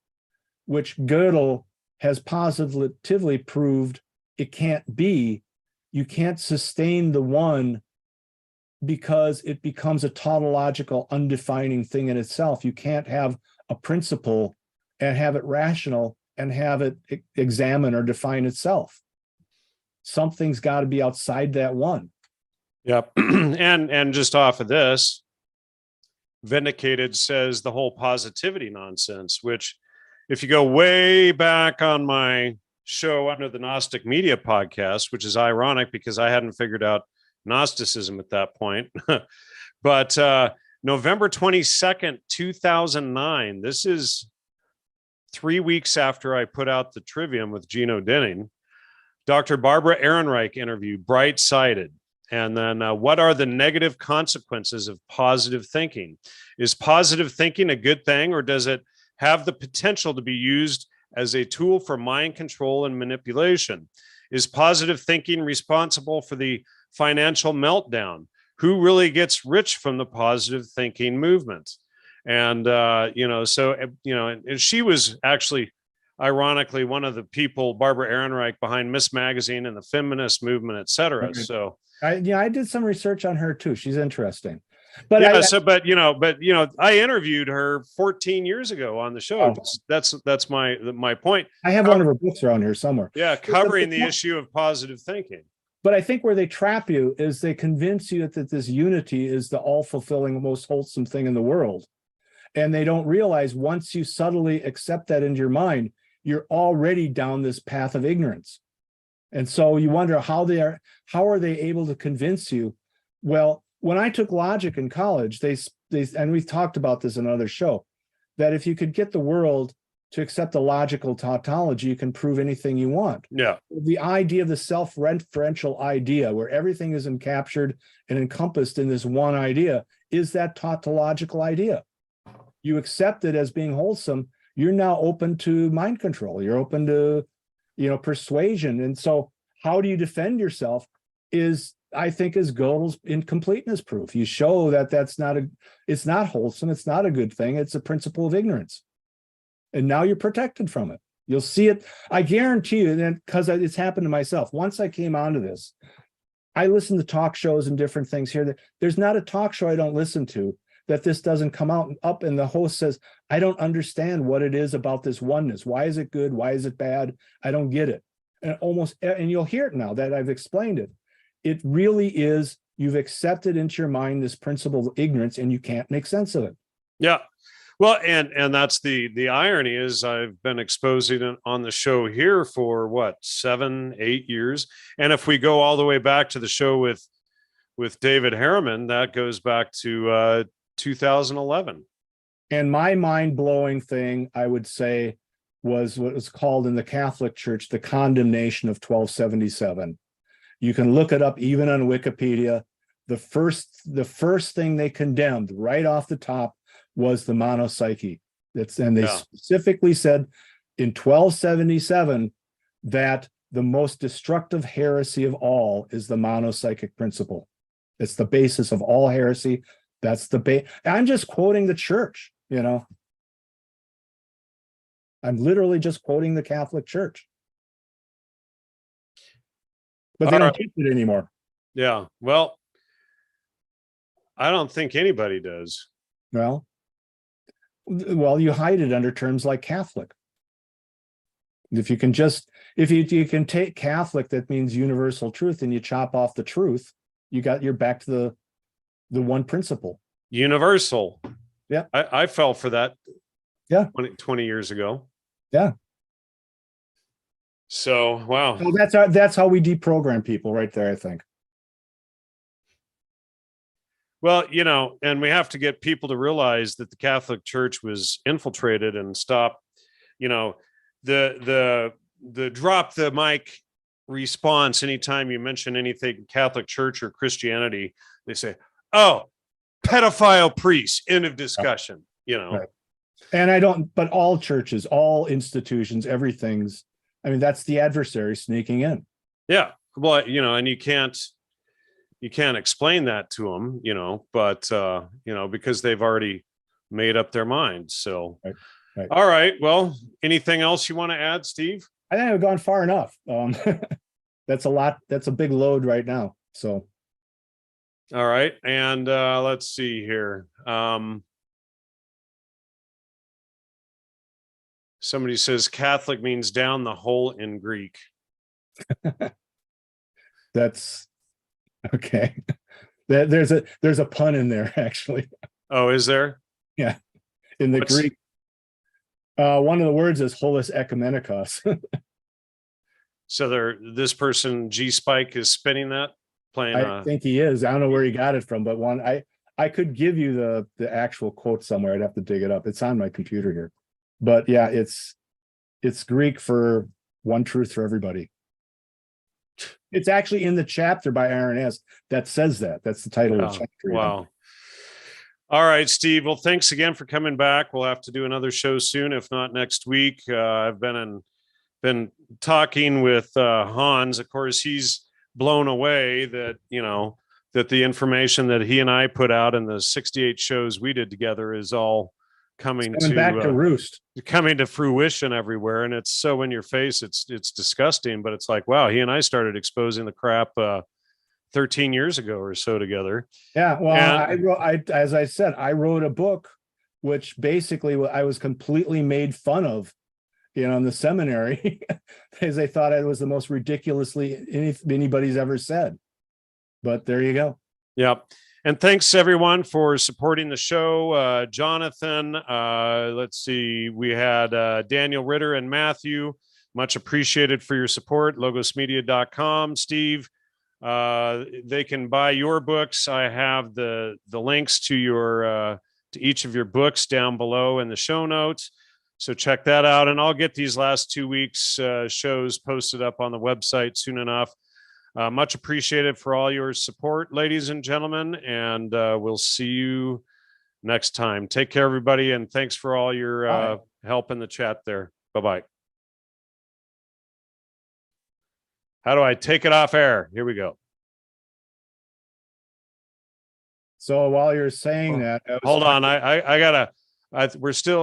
which Gödel has positively proved it can't be. You can't sustain the one because it becomes a tautological, undefining thing in itself. You can't have a principle and have it rational and have it examine or define itself. Something's got to be outside that one. Yep. and just off of this, Vindicated says the whole positivity nonsense, which if you go way back on my show under the Gnostic Media podcast, which is ironic because I hadn't figured out Gnosticism at that point, but November 22nd, 2009, this is 3 weeks after I put out the Trivium with Gino Denning, Dr. Barbara Ehrenreich interview, Bright Sided. And then what are the negative consequences of positive thinking? Is positive thinking a good thing, or does it have the potential to be used as a tool for mind control and manipulation? Is positive thinking responsible for the financial meltdown? Who really gets rich from the positive thinking movement? And, and she was actually, ironically, one of the people, Barbara Ehrenreich, behind Miss Magazine and the feminist movement, et cetera. Okay. So, I did some research on her too. She's interesting. But yeah, I interviewed her 14 years ago on the show. Oh. That's my point. I have one of her books around here somewhere. Yeah, covering the issue of positive thinking. But I think where they trap you is they convince you that this unity is the all-fulfilling, most wholesome thing in the world. And they don't realize once you subtly accept that into your mind, you're already down this path of ignorance. And so you wonder how are they able to convince you? Well, when I took logic in college, they and we've talked about this in another show, that if you could get the world to accept a logical tautology, you can prove anything you want. Yeah. The idea of the self-referential idea, where everything is encaptured and encompassed in this one idea, is that tautological idea. You accept it as being wholesome, you're now open to mind control. You're open to, persuasion. And so how do you defend yourself is, I think, is Gödel's incompleteness proof. You show that it's not wholesome. It's not a good thing. It's a principle of ignorance. And now you're protected from it. You'll see it. I guarantee you, and because it's happened to myself. Once I came onto this, I listen to talk shows and different things here. There's not a talk show I don't listen to that this doesn't come out up and the host says, I don't understand what it is about this oneness. Why is it good? Why is it bad? I don't get it. And you'll hear it now that I've explained it. It really is, you've accepted into your mind this principle of ignorance and you can't make sense of it. Yeah. Well, and that's the irony is I've been exposing it on the show here for 7-8 years. And if we go all the way back to the show with David Harriman, that goes back to 2011. And my mind-blowing thing, I would say, was what was called in the Catholic Church the condemnation of 1277. You can look it up even on Wikipedia. The first thing they condemned right off the top was the monopsyche. They specifically said in 1277 that the most destructive heresy of all is the monopsychic principle. It's the basis of all heresy. That's the base. I'm just quoting the church, I'm literally just quoting the Catholic Church. But they don't teach it anymore. Yeah. Well, I don't think anybody does. Well, you hide it under terms like Catholic. If you can take Catholic, that means universal truth, and you chop off the truth, you're back to the one principle. Universal. Yeah. I fell for that. Yeah. 20 years ago. Yeah. So, wow. So that's how we deprogram people right there, I think. Well, and we have to get people to realize that the Catholic Church was infiltrated and stop, the drop the mic response anytime you mention anything Catholic Church or Christianity. They say, oh, pedophile priests, end of discussion, Right. And but all churches, all institutions, that's the adversary sneaking in. Yeah. Well, and you can't explain that to them, but, because they've already made up their minds. So, right. All right. Well, anything else you want to add, Steve? I think I've gone far enough. That's a lot. That's a big load right now. So. All right. And let's see here. Somebody says Catholic means down the hole in Greek. That's okay. There's a pun in there, actually. Oh, is there? Yeah. In the Greek. One of the words is holus ekumenikos. So this person, G Spike, is spinning that? I think he is. I don't know where he got it from, but I could give you the actual quote somewhere. I'd have to dig it up. It's on my computer here. But yeah, It's Greek for one truth for everybody. It's actually in the chapter by Aaron S. that says that. That's the title of the chapter. Wow. All right, Steve. Well, thanks again for coming back. We'll have to do another show soon, if not next week. I've been talking with Hans. Of course, he's blown away that, that the information that he and I put out in the 68 shows we did together is all coming back to roost, coming to fruition everywhere. And it's so in your face. It's disgusting, but it's like, wow, he and I started exposing the crap 13 years ago or so together. Yeah. Well, as I said, I wrote a book, which basically I was completely made fun of, in the seminary, because they thought it was the most ridiculously anybody's ever said. But there you go. Yep. And thanks everyone for supporting the show. Jonathan, let's see, we had Daniel Ritter and Matthew. Much appreciated for your support. Logosmedia.com. Steve, they can buy your books. I have the links to to each of your books down below in the show notes. So check that out. And I'll get these last 2 weeks shows posted up on the website soon enough. Much appreciated for all your support, ladies and gentlemen, and we'll see you next time. Take care, everybody, and thanks for all your help in the chat there. Bye-bye. How do I take it off air? Here we go. So while you're saying that, hold on, I gotta. We're still.